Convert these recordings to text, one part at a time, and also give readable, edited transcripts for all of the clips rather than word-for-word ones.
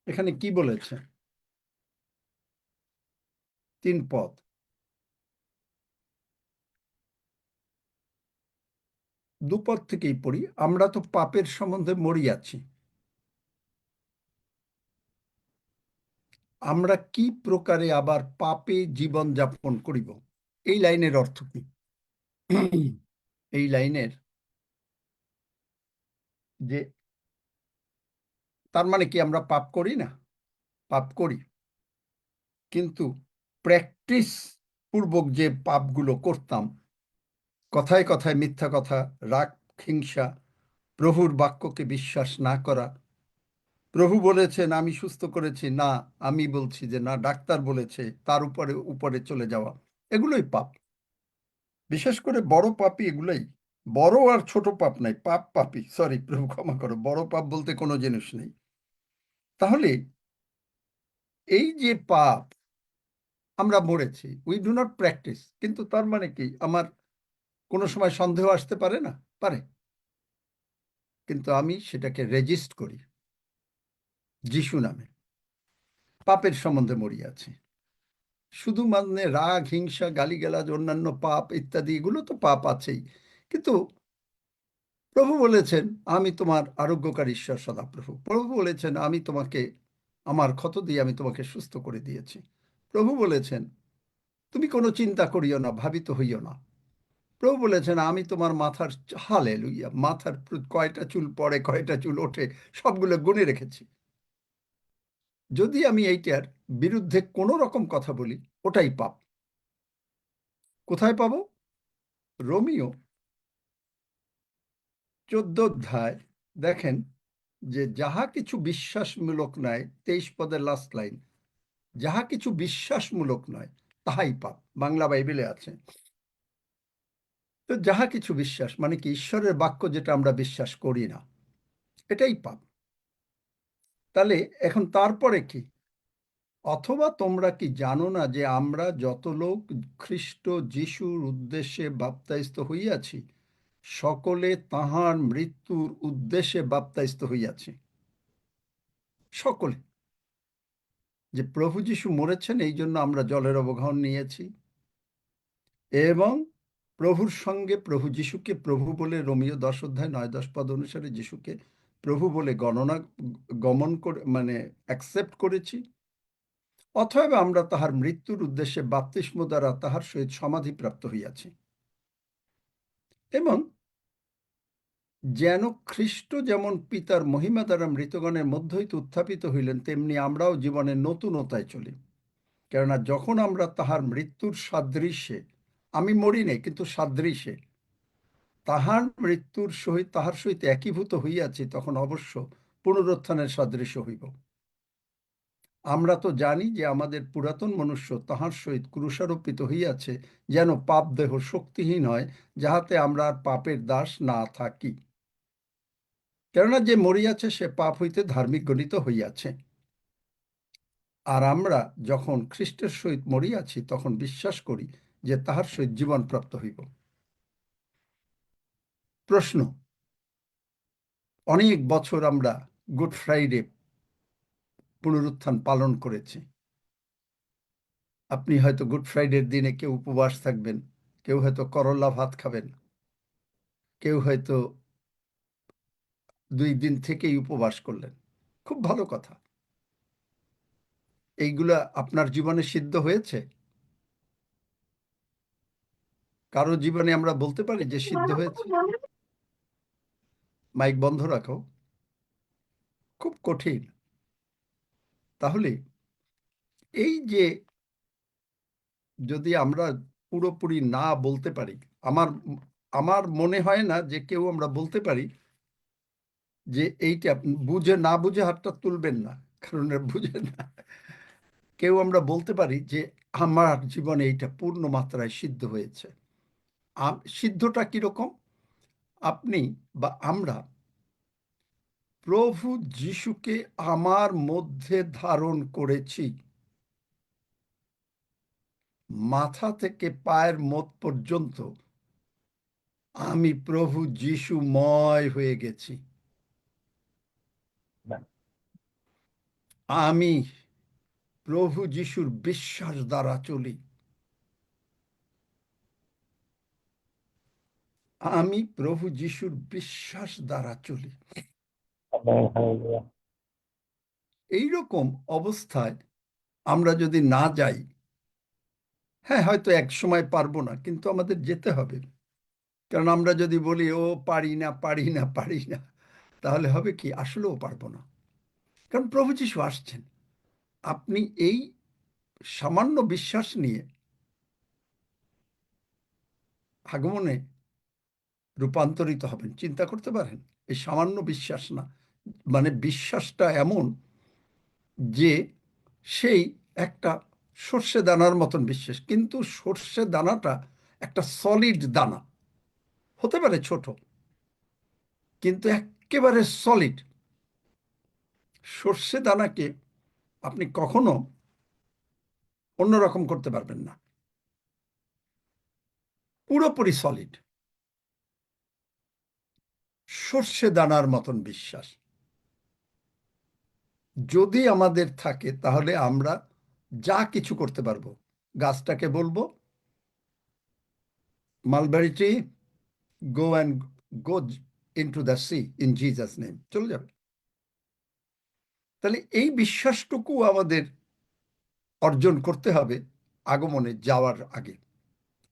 এখানে কি বলেছে? 3 পদ। দুপদ থেকেই পড়ি। আমরা তো পাপের সম্বন্ধে মরিয়াছি। আমরা কি প্রকারে আবার পাপে জীবন যাপন করিব? এই লাইনের অর্থ কি? এই লাইনের যে তার মানে কি আমরা পাপ করি না? পাপ করি, কিন্তু প্র্যাকটিস পূর্বক যে পাপগুলো করতাম, কথায় কথায় মিথ্যা কথা, রাগ, হিংসা, প্রভুর বাক্যকে বিশ্বাস না করা, প্রভু বলেছেন আমি সুস্থ করেছি, না আমি বলছি যে না ডাক্তার বলেছে, তার উপরে উপরে চলে যাওয়া, এগুলোই পাপ। বিশেষ করে বড় পাপই এগুলোই। বড় আর ছোট পাপ নাই, পাপ পাপই। সরি, প্রভু ক্ষমা করো, বড় পাপ বলতে কোনো জিনিস নেই। তাহলে এই যে পাপ আমরা মরেছি, উই ডু নট প্র্যাকটিস, কিন্তু তার মানে কি আমার কোনো সময় সন্দেহ আসতে পারে না? পারে। কিন্তু আমি সেটাকে রেজিস্ট করি যিশু নামে। পাপের সম্বন্ধে মরিয়াছি। শুধু মানে রাগ, হিংসা, গালিগালাজ, অন্যান্য পাপ ইত্যাদি, এগুলো তো পাপ আছেই, কিন্তু প্রভু বলেছেন আমি তোমার আরোগ্যকারী ঈশ্বর সদাপ্রভু। প্রভু বলেছেন আমি তোমাকে আমার ক্ষত দিয়ে আমি তোমাকে সুস্থ করে দিয়েছি। প্রভু বলেছেন তুমি কোনো চিন্তা করিও না, ভাবিত হইও না। প্রভু বলেছেন আমি তোমার মাথার, হালেলুইয়া, মাথার কয়টা চুল পড়ে, কয়টা চুল ওঠে, সবগুলো গুনে রেখেছি। যদি আমি এইটার বিরুদ্ধে কোনো রকম কথা বলি, ওটাই পাপ। কোথায় পাবো? রোমিও 14 অধ্যায় দেখেন যে যাহা কিছু বিশ্বাসমূলক নয়, 23 পদের লাস্ট লাইন, যাহা কিছু বিশ্বাসমূলক নয় তাহাই পাপ। বাংলা বাইবেলে আছে। তো যাহা কিছু বিশ্বাস মানে কি? ঈশ্বরের বাক্য যেটা আমরা বিশ্বাস করি না, এটাই পাপ। তাহলে এখন তারপরে কি? অথবা তোমরা কি জানো না যে আমরা যত লোক খ্রিস্ট যিশুর উদ্দেশ্যে বাপ্তাইস্ত হইয়াছি, সকলে তাহার মৃত্যুর উদ্দেশ্যে বাপ্তাইস্ত হইয়াছি। সকলে। যে প্রভু যিশু মরেছেন এই জন্য আমরা জলের অবগাহন নিয়েছি, এবং প্রভুর সঙ্গে প্রভু যিশুকে প্রভু বলে, রোমিও 10 অধ্যায় 9-10 পদ অনুসারে যিশুকে প্রভু বলে গমন করে, মানে অ্যাকসেপ্ট করেছি। অতএব আমরা তাহার মৃত্যুর উদ্দেশ্যে বাপ্তিস্ম দ্বারা তাহার সহিত সমাধিপ্রাপ্ত হইয়াছি, এবং যেন খ্রিস্ট যেমন পিতার মহিমা দ্বারা মৃতগণের মধ্য হইতে উত্থাপিত হইলেন, তেমনি আমরাও জীবনের নতুনতায় চলি। কেননা যখন আমরা তাহার মৃত্যুর সাদৃশ্যে, আমি মরি নাই কিন্তু সাদৃশ্যে তাহার মৃত্যুর সহিত তাহার সহিত একীভূত হইয়াছি, তখন অবশ্য পুনরুত্থানের সাদৃশ্য হইব। আমরা তো জানি যে আমাদের পুরাতন মনুষ্য তাহার সহিত ক্রুশারোপিত হইয়াছে, যেন পাপ দেহ শক্তিহীন হয়, যাহাতে আমরা আর পাপের দাস না থাকি। কেননা যে মরিয়াছে সে পাপ হইতে ধার্মিক গণিত হইয়াছে। আর আমরা যখন খ্রিস্টের সহিত মরিয়াছি, তখন বিশ্বাস করি যে তাহার সহিত জীবন প্রাপ্ত হইব। প্রশ্ন: অনেক বছর আমরা গুড ফ্রাইডে পুনরুত্থান পালন করেছি। আপনি হয়তো গুড ফ্রাইডের দিনে কেউ উপবাস থাকবেন, কেউ হয়তো করলা ভাত খাবেন, কেউ হয়তো 2 দিন থেকেই উপবাস করলেন। খুব ভালো কথা। এইগুলা আপনার জীবনে সিদ্ধ হয়েছে? কারো জীবনে আমরা বলতে পারি যে সিদ্ধ হয়েছে? মাইক বন্ধ রাখো। খুব কঠিন। তাহলে এই যে যদি আমরা পুরোপুরি না বলতে পারি, আমার আমার মনে হয় না যে কেউ আমরা বলতে পারি যে এইটা বুঝে, না বুঝে হাতটা তুলবেন না, কারণ বুঝে না। কেউ আমরা বলতে পারি যে আমার জীবনে এইটা পূর্ণ মাত্রায় সিদ্ধ হয়েছে। সিদ্ধটা কিরকম? আপনি বা আমরা প্রভু যিশুকে আমার মধ্যে ধারণ করেছি। মাথা থেকে পায়ের নখ পর্যন্ত আমি প্রভু যিশুময় হয়ে গেছি। আমি প্রভু যিশুর বিশ্বাস দ্বারা চলি। আমি প্রভু যিশুর বিশ্বাস দ্বারা চলি। Amen, hallelujah. এইরকম অবস্থায় আমরা যদি না যাই, হ্যাঁ হয়তো এক সময় পারবো না, কিন্তু আমাদের যেতে হবে। কারণ আমরা যদি বলি ও পারি না পারি না পারি না, তাহলে হবে কি, আসলেও পারবো না। কারণ প্রভু যিশু আসছেন। আপনি এই সামান্য বিশ্বাস নিয়ে আগমনে রূপান্তরিত হবেন, চিন্তা করতে পারেন। এই সামান্য বিশ্বাস না, মানে বিশ্বাসটা এমন যে সেই একটা সর্ষে দানার মতন বিশ্বাস, কিন্তু সর্ষে দানাটা একটা সলিড দানা, হতে পারে ছোট, কিন্তু একেবারে সলিড। সর্ষে দানাকে আপনি কখনো অন্যরকম করতে পারবেন না, পুরোপুরি সলিড। সর্ষে দানার মতন বিশ্বাস যদি আমাদের থাকে, তাহলে আমরা যা কিছু করতে পারবো। গাছটাকে বলবো, mulberry tree, go and go into the sea in Jesus name, চলে যাবে। তাহলে এই বিশ্বাসটুকু আমাদের অর্জন করতে হবে আগমনে যাওয়ার আগে,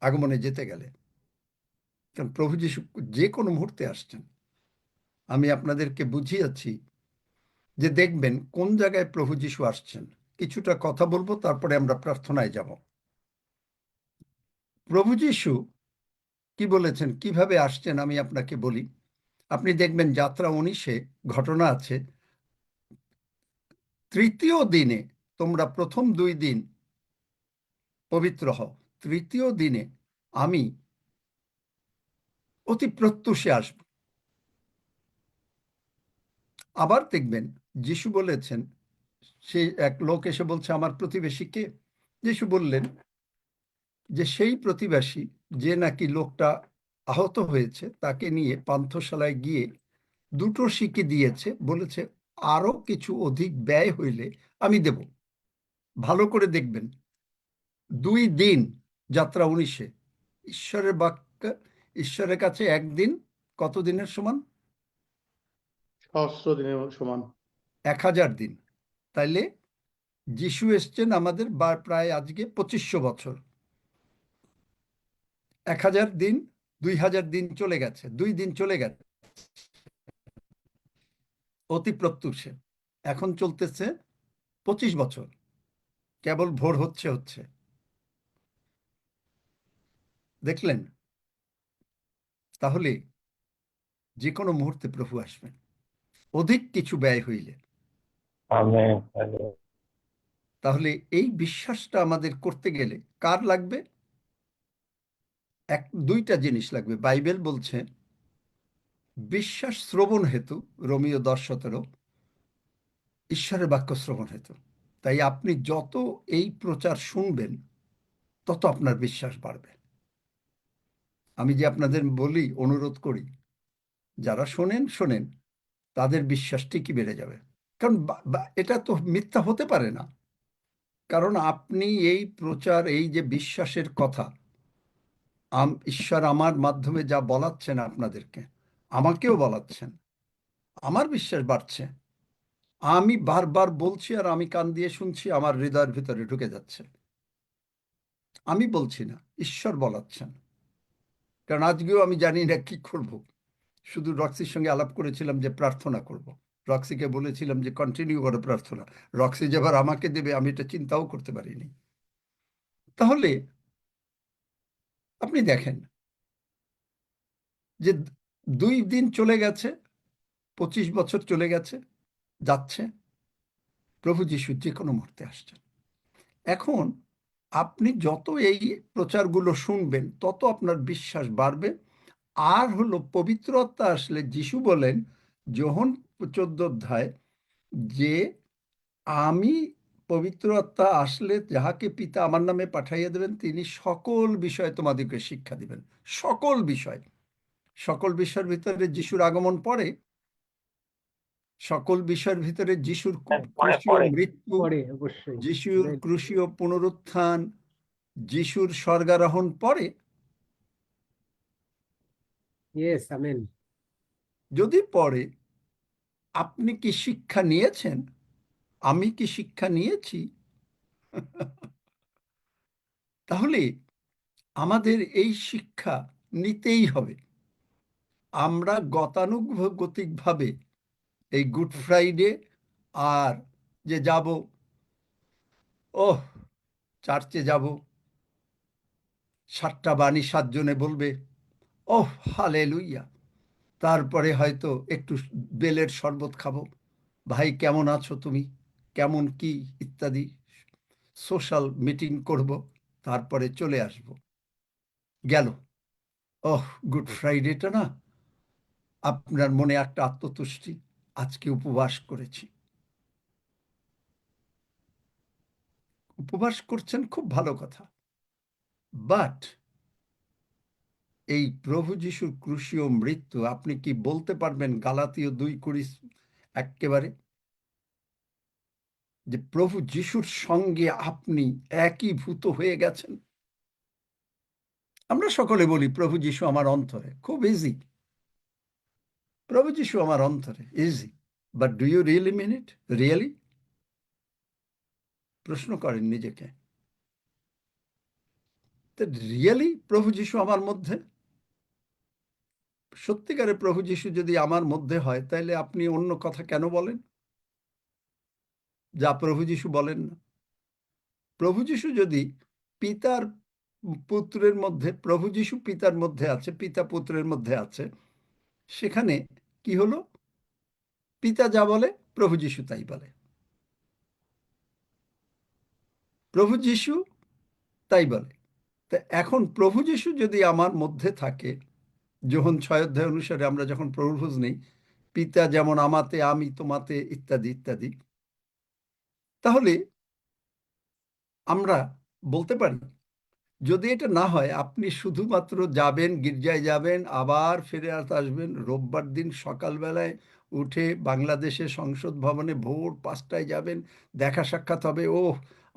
আগমনে যেতে গেলে। কারণ প্রভু যিশু যে কোনো মুহূর্তে আসছেন। আমি আপনাদেরকে বুঝিয়েছি যে দেখবেন কোন জায়গায় প্রভু যিশু আসছেন। কিছুটা কথা বলবো, তারপরে আমরা প্রার্থনায় যাব। প্রভু যিশু কি বলেছেন, কিভাবে আসছেন, আমি আপনাকে বলি। আপনি দেখবেন যাত্রা 19-এ ঘটনা আছে, তৃতীয় দিনে তোমরা প্রথম 2 দিন পবিত্র হও, তৃতীয় দিনে আমি অতি প্রত্যুষে আসব। আবার দেখবেন যিশু বলেছেন, সে এক লোক এসে বলছে আমার প্রতিবেশী কে? যিশু বললেন যে সেই প্রতিবেশী যে নাকি লোকটা আহত হয়েছে, তাকে নিয়ে পান্থশালায় গিয়ে 2টো সিকি দিয়েছে, বলেছে আরো কিছু অধিক ব্যয় হইলে আমি দেব। ভালো করে দেখবেন, 2 দিন, যাত্রা 19-এ। ঈশ্বরের বাক্য, ঈশ্বরের কাছে একদিন কত দিনের সমান? সহস্র দিনের সমান। 1000 দিন। তাইলে যিশু এসছেন আমাদের প্রায় আজকে 2500 বছর। 1000 দিন, 2000 দিন চলে গেছে, 2 দিন চলে গেছে অতি প্রত্যুষে। এখন চলতেছে 25 বছর, কেবল ভোর হচ্ছে হচ্ছে। দেখলেন? তাহলে যে কোনো মুহূর্তে প্রভু আসবেন, অধিক কিছু ব্যয় হইলে। Amen, hallelujah. তাহলে এই বিশ্বাসটা আমাদের করতে গেলে কার লাগবে? 2টা জিনিস লাগবে। বাইবেল বলছে বিশ্বাস শ্রবণ হেতু, রোমীয় 10:17, ঈশ্বরের বাক্য শ্রবণ হেতু। তাই আপনি যত এই প্রচার শুনবেন, তত আপনার বিশ্বাস বাড়বে। আমি যে আপনাদের বলি, অনুরোধ করি, যারা শোনেন শোনেন, তাদের বিশ্বাস ঠিকই বেড়ে যাবে। কারণ এটা তো মিথ্যা হতে পারে না। কারণ আপনি এই প্রচার, এই যে বিশ্বাসের কথা, ঈশ্বর আমার মাধ্যমে যা বলাচ্ছেন আপনাদেরকে, আমাকেও বলাচ্ছেন, আমার বিশ্বাস বাড়ছে। আমি বারবার বলছি আর আমি কান দিয়ে শুনছি, আমার হৃদয়ের ভিতরে ঢুকে যাচ্ছে। আমি বলছি না, ঈশ্বর বলাচ্ছেন। কারণ আজকেও আমি জানি না কি করব। শুধু রক্সির সঙ্গে আলাপ করেছিলাম যে প্রার্থনা করব। রক্সিকে বলেছিলাম যে কন্টিনিউ করো প্রার্থনা। রক্সি যেবার আমাকে দেবে, আমি এটা চিন্তাও করতে পারিনি। তাহলে আপনি দেখেন যে 2 দিন চলে গেছে, 25 বছর চলে গেছে, যাচ্ছে। প্রভু যিশু যে কোনো মুহূর্তে আসছেন। এখন আপনি যত এই প্রচারগুলো শুনবেন, তত আপনার বিশ্বাস বাড়বে। আর হলো পবিত্র আত্মা আসলে, যিশু বলেন যোহন 14 অধ্যায়, যে আমি পবিত্র আত্মা আসলে যাহাকে পিতা আমার নামে পাঠাইয়া দেবেন, তিনি সকল বিষয় তোমাদেরকে শিক্ষা দিবেন। সকল বিষয়। সকল বিষয়ের ভিতরে যিশুর আগমন পড়ে, সকল বিষয়ের ভিতরে যিশুর পরে ক্রুশীয় পরে মৃত্যু, পরে অবশ্যই যিশুর Right. ক্রুশীয় পুনরুত্থান, যিশুর স্বর্গারোহণ পরে। Yes, amen. যদি পরে, আপনি কি শিক্ষা নিয়েছেন? আমি কি শিক্ষা নিয়েছি? তাহলে আমাদের এই শিক্ষা নিতেই হবে। আমরা গতানুগতিকভাবে এই গুড ফ্রাইডে আর যে যাব, ওহ চার্চে যাব, 7টা বাণী 7 জনে বলবে, ওহ হালেলুইয়া, তারপরে হয়তো একটু বেলের শরবত খাবো, ভাই কেমন আছো তুমি, কেমন কি ইত্যাদি সোশ্যাল মিটিং করব, তারপরে চলে আসব। গেল। ওহ, গুড ফ্রাইডেটা না, আপনার মনে একটা আত্মতুষ্টি, আজকে উপবাস করেছি। উপবাস করছেন, খুব ভালো কথা, বাট এই প্রভু যিশুর ক্রুশীয় মৃত্যু আপনি কি বলতে পারবেন গালাতীয় 2:20 একেবারে, যে প্রভু যিশুর সঙ্গে আপনি একীভূত হয়ে গেছেন? আমরা সকলে বলি প্রভু যিশু আমার অন্তরে, খুব ইজি, প্রভু যিশু আমার অন্তরে, easy, but do you really mean it? Really? প্রশ্ন করেন নিজেকে, রিয়েলি প্রভু যিশু আমার মধ্যে? সত্যিকারে প্রভু যিশু যদি আমার মধ্যে হয়, তাহলে আপনি অন্য কথা কেন বলেন যা প্রভু যিশু বলেন না? প্রভু যিশু যদি পিতার পুত্রের মধ্যে, প্রভু যিশু পিতার মধ্যে আছে, পিতা পুত্রের মধ্যে আছে, সেখানে কি হলো? পিতা যা বলে প্রভু যিশু তাই বলে, প্রভু যিশু তাই বলে। তা এখন প্রভু যিশু যদি আমার মধ্যে থাকে, যোহন 6 অধ্যায় অনুসারে আমরা যখন প্রভুর খোঁজ নেই, পিতা যেমন আমাতে, আমি তোমাতে, ইত্যাদি ইত্যাদি, তাহলে আমরা বলতে পারি, যদি এটা না হয়, আপনি শুধুমাত্র যাবেন, গির্জায় যাবেন, আবার ফিরে আসবেন, রোববার দিন সকালবেলায় উঠে বাংলাদেশে সংসদ ভবনে ভোর 5টায় যাবেন, দেখা সাক্ষাৎ হবে, ও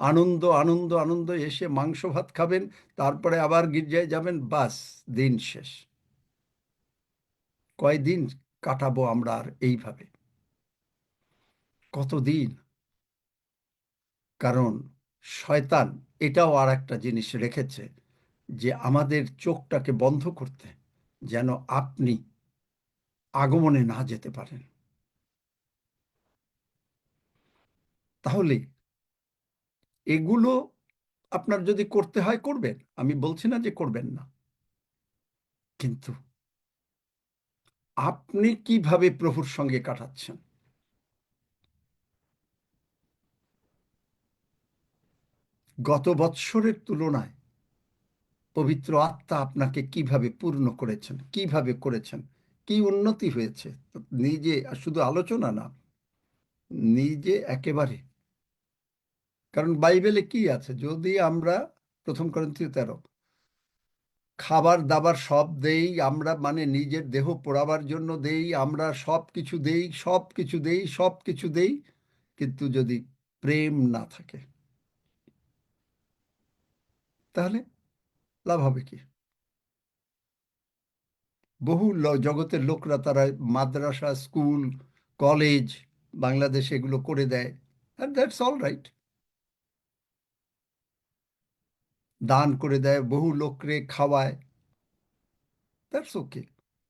আনন্দ আনন্দ আনন্দ, এসে মাংস ভাত খাবেন, তারপরে আবার গির্জায় যাবেন, বাস, দিন শেষ। কয়দিন কাটাবো আমরা আর এইভাবে? কতদিন? কারণ শয়তান এটাও আর একটা জিনিস রেখেছে, যে আমাদের চোখটাকে বন্ধ করতে, যেন আপনি আগমনে না যেতে পারেন। তাহলে এগুলো আপনার যদি করতে হয় করবেন, আমি বলছি না যে করবেন না, কিন্তু আপনি কিভাবে প্রভুর সঙ্গে কাটাচ্ছেন? গত বৎসরের তুলনায় পবিত্র আত্মা আপনাকে কিভাবে পূর্ণ করেছেন, কিভাবে করেছেন, কি উন্নতি হয়েছে? নিজে শুধু আলোচনা না, নিজে একেবারে। কারণ বাইবেলে কি আছে? যদি আমরা 1 করিন্থীয় 13, খাবার দাবার সব দেই আমরা, মানে নিজের দেহ পোড়াবার জন্য দেই আমরা, সব কিছু দেই, সব কিছু দেই, সব কিছু দেই, কিন্তু যদি প্রেম না থাকে, তাহলে লাভ হবে কি? বহু জগতের লোকরা, তারা মাদ্রাসা, স্কুল, কলেজ বাংলাদেশে এগুলো করে দেয়, আর দ্যাটস অল রাইট, দান করে দেয়, বহু লোকরে খাওয়ায়, দ্যাটস ওকে,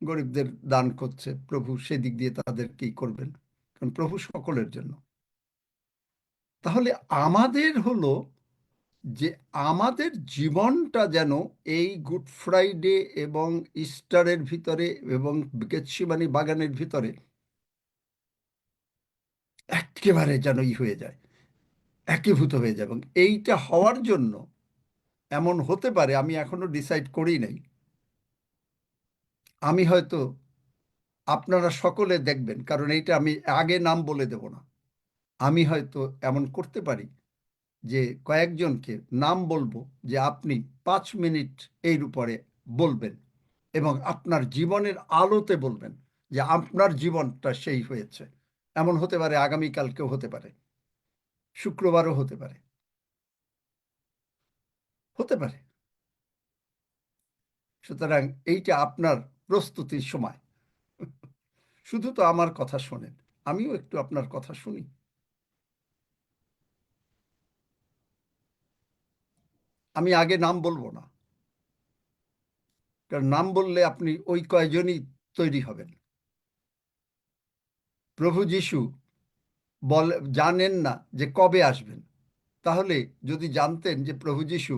গরিবদের দান করছে, প্রভু সেদিক দিয়ে তাদের কি করবেন, কারণ প্রভু সকলের জন্য। তাহলে আমাদের হলো যে আমাদের জীবনটা যেন এই গুড ফ্রাইডে এবং ইস্টারের ভিতরে এবং গেতসেমানি বাগানের ভিতরে একেবারে যেন হয়ে যায়, একীভূত হয়ে যায়। এবং এইটা হওয়ার জন্য এমন হতে পারে, আমি এখনো ডিসাইড করি নাই, আমি হয়তো, আপনারা সকলে দেখবেন, কারণ এইটা আমি আগে নাম বলে দেব না, আমি হয়তো এমন করতে পারি যে কয়েকজনকে নাম বলবো, যে আপনি 5 মিনিট এর উপরে বলবেন এবং আপনার জীবনের আলোতে বলবেন যে আপনার জীবনটা সেই হয়েছে, এমন হতে পারে আগামীকালকেও হতে পারে, শুক্রবারও হতে পারে, হতে পারে। সুতরাং এইটা আপনার প্রস্তুতির সময়। শুধু তো আমার কথা শোনেন, আমিও একটু আপনার কথা শুনি। আমি আগে নাম বলবো না, কারণ নাম বললে আপনি ওই কয়জনই তৈরি হবেন। প্রভু যিশু জানেন না যে কবে আসবেন। তাহলে যদি জানতেন যে প্রভু যিশু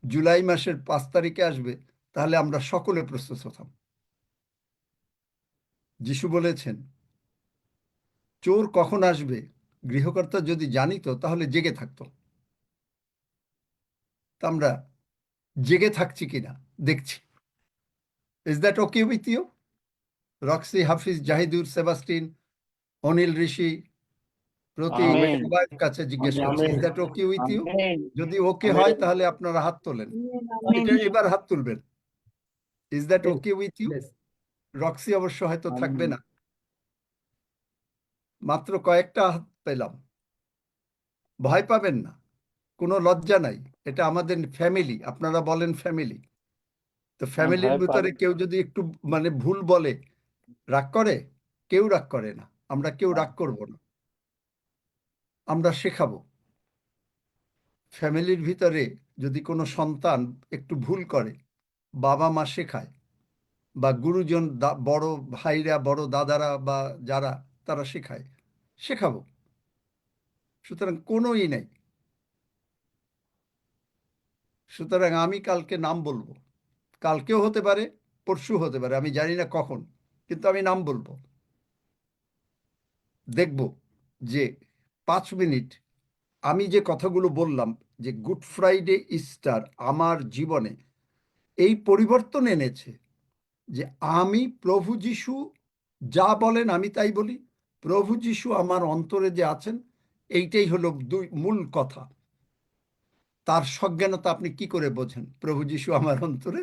জুলাই মাসের 5 তারিখে আসবে, তাহলে আমরা সকলে প্রস্তুত হতাম। যিশু বলেছেন, চোর কখন আসবে গৃহকর্তা যদি জানিত তাহলে জেগে থাকতো। তা আমরা জেগে থাকছি কিনা দেখছি। Is that okay with you? Roxy, Hafiz, Jahidur, Sebastian, Anil, Rishi, Pratik, amen সবার কাছে জিজ্ঞেস করছি, amen is that okay with you? Amen যদি ওকে আমেন হয় তাহলে আপনারা হাত তোলেন। এটা এবার হাত তুলবেন। Is that Yes, okay with you? yes. Roxy অবশ্য হয়তো থাকবে আমেন না, মাত্র কয়েকটা হাত পেলাম। ভয় পাবেন না, কোনো লজ্জা নাই। এটা আমাদের ফ্যামিলি, আপনারা বলেন ফ্যামিলি। তো ফ্যামিলির ভয় ভিতরে পাবেন কেউ যদি একটু মানে ভুল বলে, রাগ করে? কেউ রাগ করে না, আমরা কেউ না। রাগ করব না, আমরা শেখাবো। ফ্যামিলির ভিতরে যদি কোনো সন্তান একটু ভুল করে, বাবা মা শেখায়, বা গুরুজন, বড় ভাইরা, বড় দাদারা, বা যারা, তারা শেখায়, শেখাবো। সুতরাং কোনোই নেই। সুতরাং আমি কালকে নাম বলবো, কালকেও হতে পারে, পরশু হতে পারে, আমি জানি না কখন, কিন্তু আমি নাম বলবো। দেখব যে 5 মিনিট আমি যে কথাগুলো বললাম, যে গুড ফ্রাইডে, ইস্টার আমার জীবনে এই পরিবর্তন এনেছে, যে আমি প্রভু যিশু যা বলেন আমি তাই বলি। প্রভু যিশু আমার অন্তরে যে আছেন, এইটাই হলো মূল কথা। তার সজ্ঞানতা আপনি কি করে বোঝেন? প্রভু যিশু আমার অন্তরে,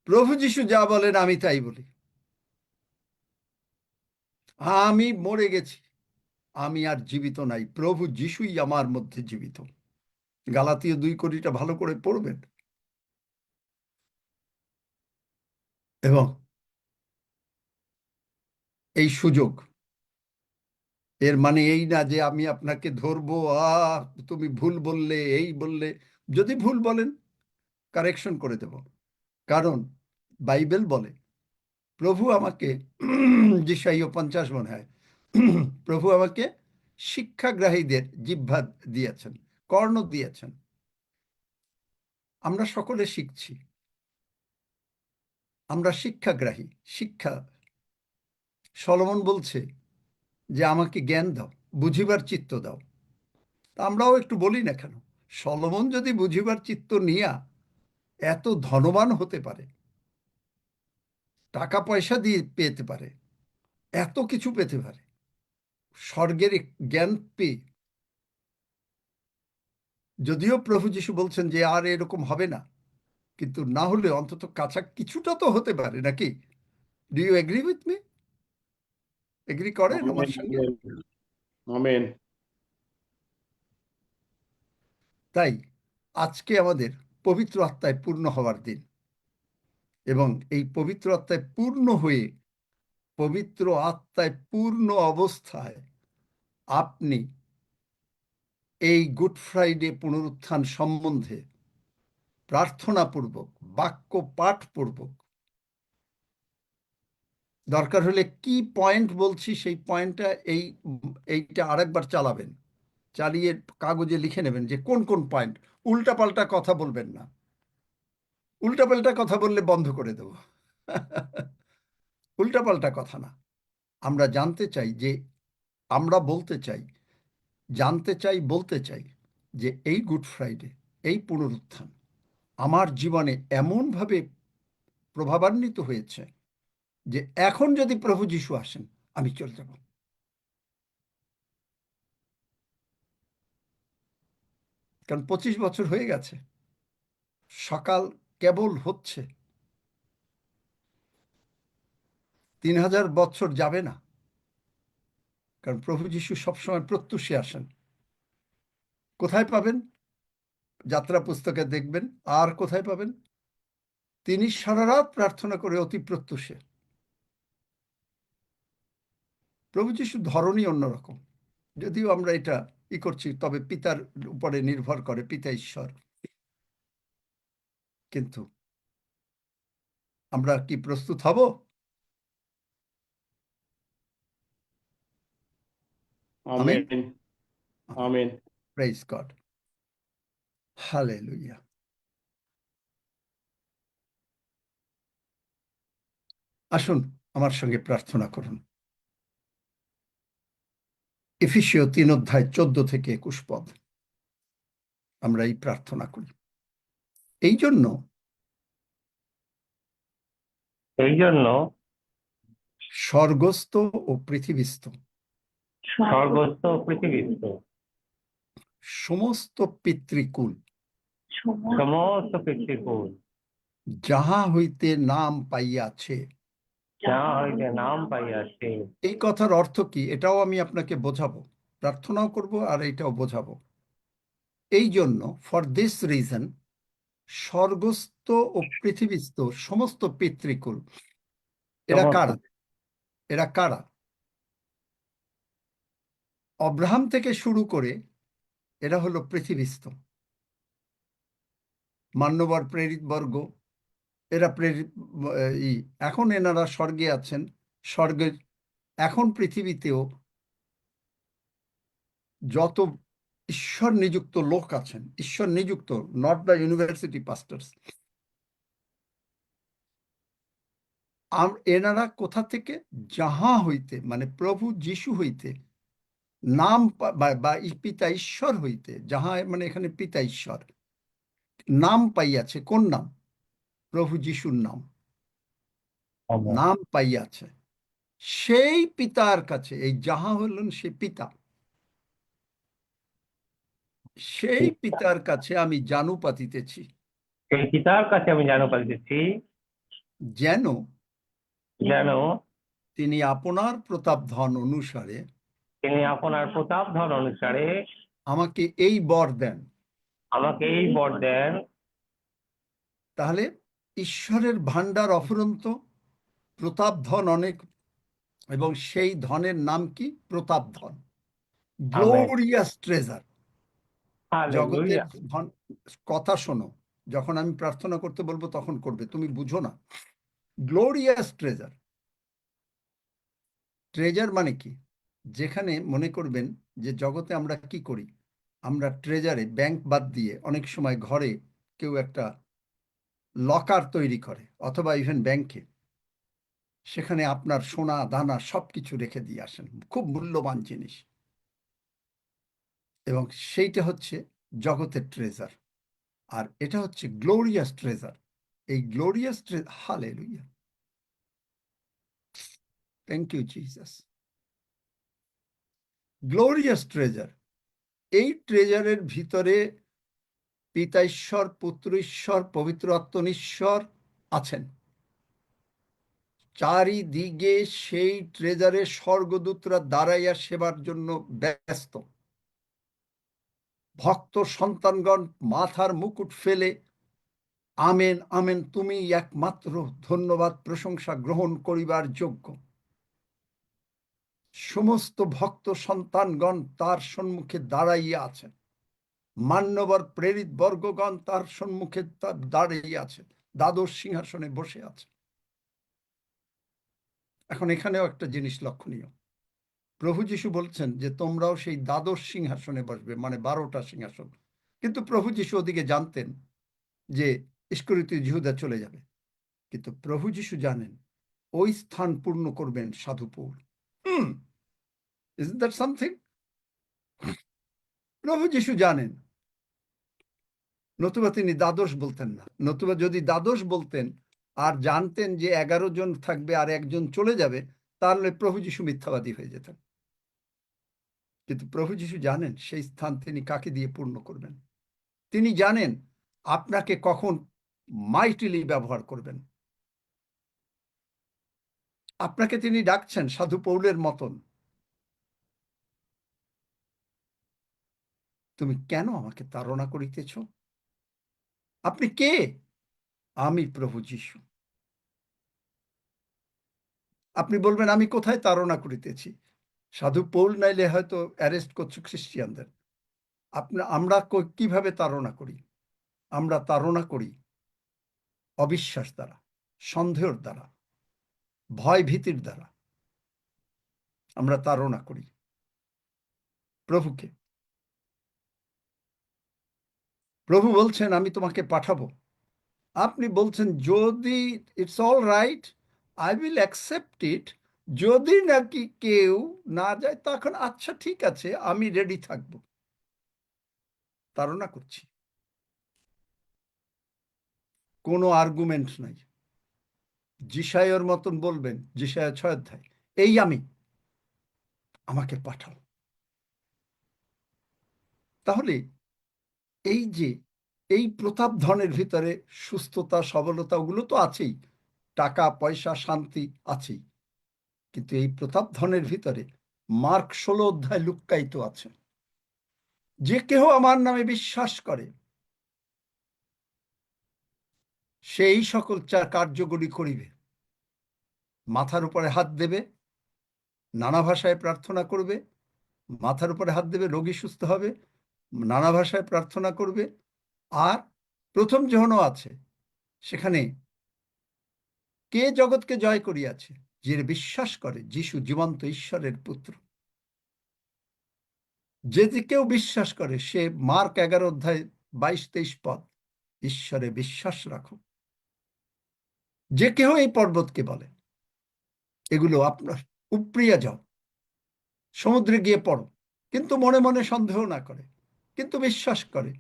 প্রভু যিশু যা বলেন আমি তাই বলি। আমি মরে গেছি, আমি আর জীবিত নাই, প্রভু যিশুই আমার মধ্যে জীবিত। গালাতীয় 2 কোটিটা ভালো করে পড়বেন। এবং এই সুযোগ, এর মানে এই না যে আমি আপনাকে ধরবো, তুমি ভুল বললে, এই বললে। যদি ভুল বলেন, কারেকশন করে দেব। কারণ বাইবেল বলে, প্রভু আমাকে যিশাইয় 50 মনে হয়, প্রভু আমাকে শিক্ষাগ্রাহীদের জিহ্বা দিয়েছেন, কর্ণ দিয়েছেন। আমরা সকলে শিখছি, আমরা শিক্ষাগ্রাহী। শিক্ষা, সলোমন বলছে যে আমাকে জ্ঞান দাও, বুঝিবার চিত্ত দাও। তা আমরাও একটু বলি না কেন, সলোমন যদি বুঝিবার চিত্ত নিয়া এত ধনবান হতে পারে, টাকা পয়সা দিয়ে পেতে পারে, এত কিছু পেতে পারে, স্বর্গের জ্ঞান পেয়ে, যদিও প্রভু যিশু বলছেন যে আর এরকম হবে না, কিন্তু না হলে অন্তত কাছা কিছুটা তো হতে পারে নাকি? Do you agree with me? Agree করেন আমার আমেন সঙ্গে? আমেন তাই আজকে আমাদের পবিত্র আত্মায় পূর্ণ হওয়ার দিন, এবং এই পবিত্র আত্মায় পূর্ণ হয়ে, পবিত্র আত্মায় পূর্ণ অবস্থায় আপনি এই গুড ফ্রাইডে পুনরুত্থান সম্বন্ধে প্রার্থনাপূর্বক, বাক্য পাঠপূর্বক, দরকার হলে কি পয়েন্ট বলছি সেই পয়েন্টটা এইটা আরেকবার চালাবেন, চালিয়ে কাগজে লিখে নেবেন যে কোন কোন পয়েন্ট। উল্টাপাল্টা কথা বলবেন না, উল্টাপাল্টা কথা বললে বন্ধ করে দেব। উল্টাপাল্টা কথা না। আমরা জানতে চাই যে, আমরা বলতে চাই, জানতে চাই, বলতে চাই যে এই গুড ফ্রাইডে, এই পুনরুত্থান আমার জীবনে এমনভাবে প্রভাবান্বিত হয়েছে যে এখন যদি প্রভু যিশু আসেন, আমি চলে যাব। কারণ 25 বছর হয়ে গেছে, সকাল কেবল হচ্ছে, 3000 বছর যাবে না, কারণ প্রভু যীশু সবসময় প্রত্যুষে আসেন। কোথায় পাবেন? যাত্রা পুস্তকে দেখবেন। আর কোথায় পাবেন? তিনি সারা রাত প্রার্থনা করে অতি প্রত্যুষে। প্রভু যীশুর ধরনই অন্যরকম। যদিও আমরা এটা করছি, তবে পিতার উপরে নির্ভর করে, পিতা ঈশ্বর। কিন্তু আমরা কি প্রস্তুত হব? Amen. Amen. Amen. Praise God. Hallelujah. আসুন আমার সঙ্গে প্রার্থনা করুন। এফেসীয় 3 অধ্যায় 14 থেকে 21 পদ আমরা এই প্রার্থনা করি। এই জন্য স্বর্গস্থ ও পৃথিবীস্থ সমস্ত পিতৃকুল যাহা হইতে নাম পাইয়াছে। এই কথার অর্থ কি, এটাও আমি আপনাকে বোঝাবো, প্রার্থনাও করব আর এটাও বোঝাবো। এই জন্য, ফর দিস রিজন, স্বর্গস্থ ও পৃথিবীস্থ সমস্ত পিতৃকুল, এরা কারা? এরা কারা? অব্রাহাম থেকে শুরু করে এরা হলো পৃথিবীস্থ মান্যবর প্রেরিত বর্গ। এরা এখন এনারা স্বর্গে আছেন। স্বর্গের এখন পৃথিবীতেও যত ঈশ্বর নিযুক্ত লোক আছেন, ঈশ্বর নিযুক্ত, নট দ্য ইউনিভার্সিটি পাস্টার্স, এনারা কোথা থেকে? যাহা হইতে, মানে প্রভু যীশু হইতে, নাম বা পিতা ঈশ্বর হইতে, যাহা মানে এখানে পিতা ঈশ্বর, নাম পাইয়াছে। কোন নাম? প্রভু যীশুর নাম। নাম পাইয়াছে সেই পিতার কাছে। এই যাহা হলেন সে পিতা। সেই পিতার কাছে আমি জানু পাতিতেছি, যেন তিনি আপনার প্রতাপ ধন অনুসারে আমাকে এই বর দেন। তাহলে ঈশ্বরের ভান্ডার অফুরন্ত, প্রতাপ ধন অনেক, এবং সেই ধনের নাম কি? প্রতাপ ধন, গ্লোরিয়াস ট্রেজার। জগতের ধন। কথা শোনো, যখন আমি প্রার্থনা করতে বলবো তখন করবে, তুমি বুঝো না। Glorious treasure. ট্রেজার মানে কি? যেখানে মনে করবেন যে জগতে আমরা কি করি, আমরা ট্রেজারে, ব্যাংক বাদ দিয়ে অনেক সময় ঘরে কেউ একটা লকার তৈরি করে, অথবা ইভেন ব্যাংকে, সেখানে আপনার সোনা দানা সবকিছু রেখে দিয়ে আসেন, খুব মূল্যবান জিনিস। এবং সেইটা হচ্ছে জগতের ট্রেজার। আর এটা হচ্ছে গ্লোরিয়াস ট্রেজার। এই glorious treasure, hallelujah, thank you Jesus. Glorious treasure. এই ট্রেজারের ভিতরে পিতা ঈশ্বর, পুত্র ঈশ্বর, পবিত্র আত্মনিশ্বর আছেন। চারিদিকে সেই ট্রেজারে স্বর্গদূতরা দাঁড়াইয়া সেবার জন্য ব্যস্ত। ভক্ত সন্তানগণ মাথার মুকুট ফেলে আমেন আমেন, তুমি একমাত্র ধন্যবাদ প্রশংসা গ্রহণ করিবার যোগ্য। সমস্ত ভক্ত সন্তানগণ তার সম্মুখে দাঁড়াইয়া আছেন। মান্যবর প্রেরিত বর্গগণ তার সম্মুখে দাঁড়িয়ে আছে, দ্বাদশ সিংহাসনে বসে আছে। এখন এখানেও একটা জিনিস লক্ষণীয়। প্রভু যীশু বলছেন যে তোমরাও সেই দ্বাদশ সিংহাসনে বসবে, মানে 12টা সিংহাসন। কিন্তু প্রভু যীশু ওদিকে জানতেন যে ইস্করিওতীয় যিহুদা চলে যাবে। কিন্তু প্রভু যীশু জানেন ওই স্থান পূর্ণ করবেন সাধু পৌল। Isn't that something? প্রভু যীশু জানেন, নতুবা তিনি দ্বাদশ বলতেন না। নতুবা যদি দ্বাদশ বলতেন আর জানতেন যে 11 জন থাকবে আর একজন চলে যাবে, তাহলে প্রভু যীশু মিথ্যাবাদী হয়ে যেতেন। কিন্তু প্রভু যীশু জানেন সেই স্থান তিনি কাকে দিয়ে পূর্ণ করবেন। তিনি জানেন আপনাকে কখন মাইটিলি ব্যবহার করবেন। আপনাকে তিনি ডাকছেন সাধু পৌলের মতন, তুমি কেন আমাকে তাড়না করিতেছ? আপনি কে? আমি প্রভু যিশু। আপনি বলবেন আমি কোথায় তাড়না করিতেছি? সাধু পৌল নাইলে হয়তো অ্যারেস্ট করছো খ্রিস্টিয়ানদের। আমরা কিভাবে তাড়না করি? আমরা তাড়না করি অবিশ্বাস দ্বারা, সন্দেহের দ্বারা, ভয় ভীতির দ্বারা আমরা তাড়না করি প্রভুকে। প্রভু বলছেন আমি তোমাকে পাঠাবো। আপনি বলছেন যদি it's all right, I will accept it. যদি নাকি কেউ না যায় তখন আচ্ছা ঠিক আছে, আমি রেডি থাকব। তাড়না করছি, কোনো আর্গুমেন্ট নাই। যিশায়ের মতন বলবেন, যিশায়া 6 অধ্যায়, এই আমি, আমাকে পাঠাও। তাহলে এই যে এই প্রতাপ ধনের ভিতরে সুস্থতা, সবলতা ওগুলো তো আছেই, টাকা পয়সা শান্তি আছেই, কিন্তু এই প্রতাপ ধনের ভিতরে মার্ক 16 অধ্যায় লুক্কায়িত আছে, যে কেহ আমার নামে বিশ্বাস করে সেই সকল কার্যগুলি করিবে। মাথার উপরে হাত দেবে, নানা ভাষায় প্রার্থনা করবে, মাথার উপরে হাত দেবে, রোগী সুস্থ হবে, নানা ভাষায় প্রার্থনা করবে। আর প্রথম যোহনও আছে, সেখানে কে জগৎকে জয় করিয়াছে? যে বিশ্বাস করে যিশু জীবন্ত ঈশ্বরের পুত্র। যে কেউ বিশ্বাস করে সে, মার্ক 11 অধ্যায় 22-23 পদ, ঈশ্বরে বিশ্বাস রাখো। যে কেহ এই পর্বতকে বলে এগুলো আপনার উপড়িয়া যাও, সমুদ্রে গিয়ে পড়ো, কিন্তু মনে মনে সন্দেহ না করে, কিন্তু বিশ্বাস করে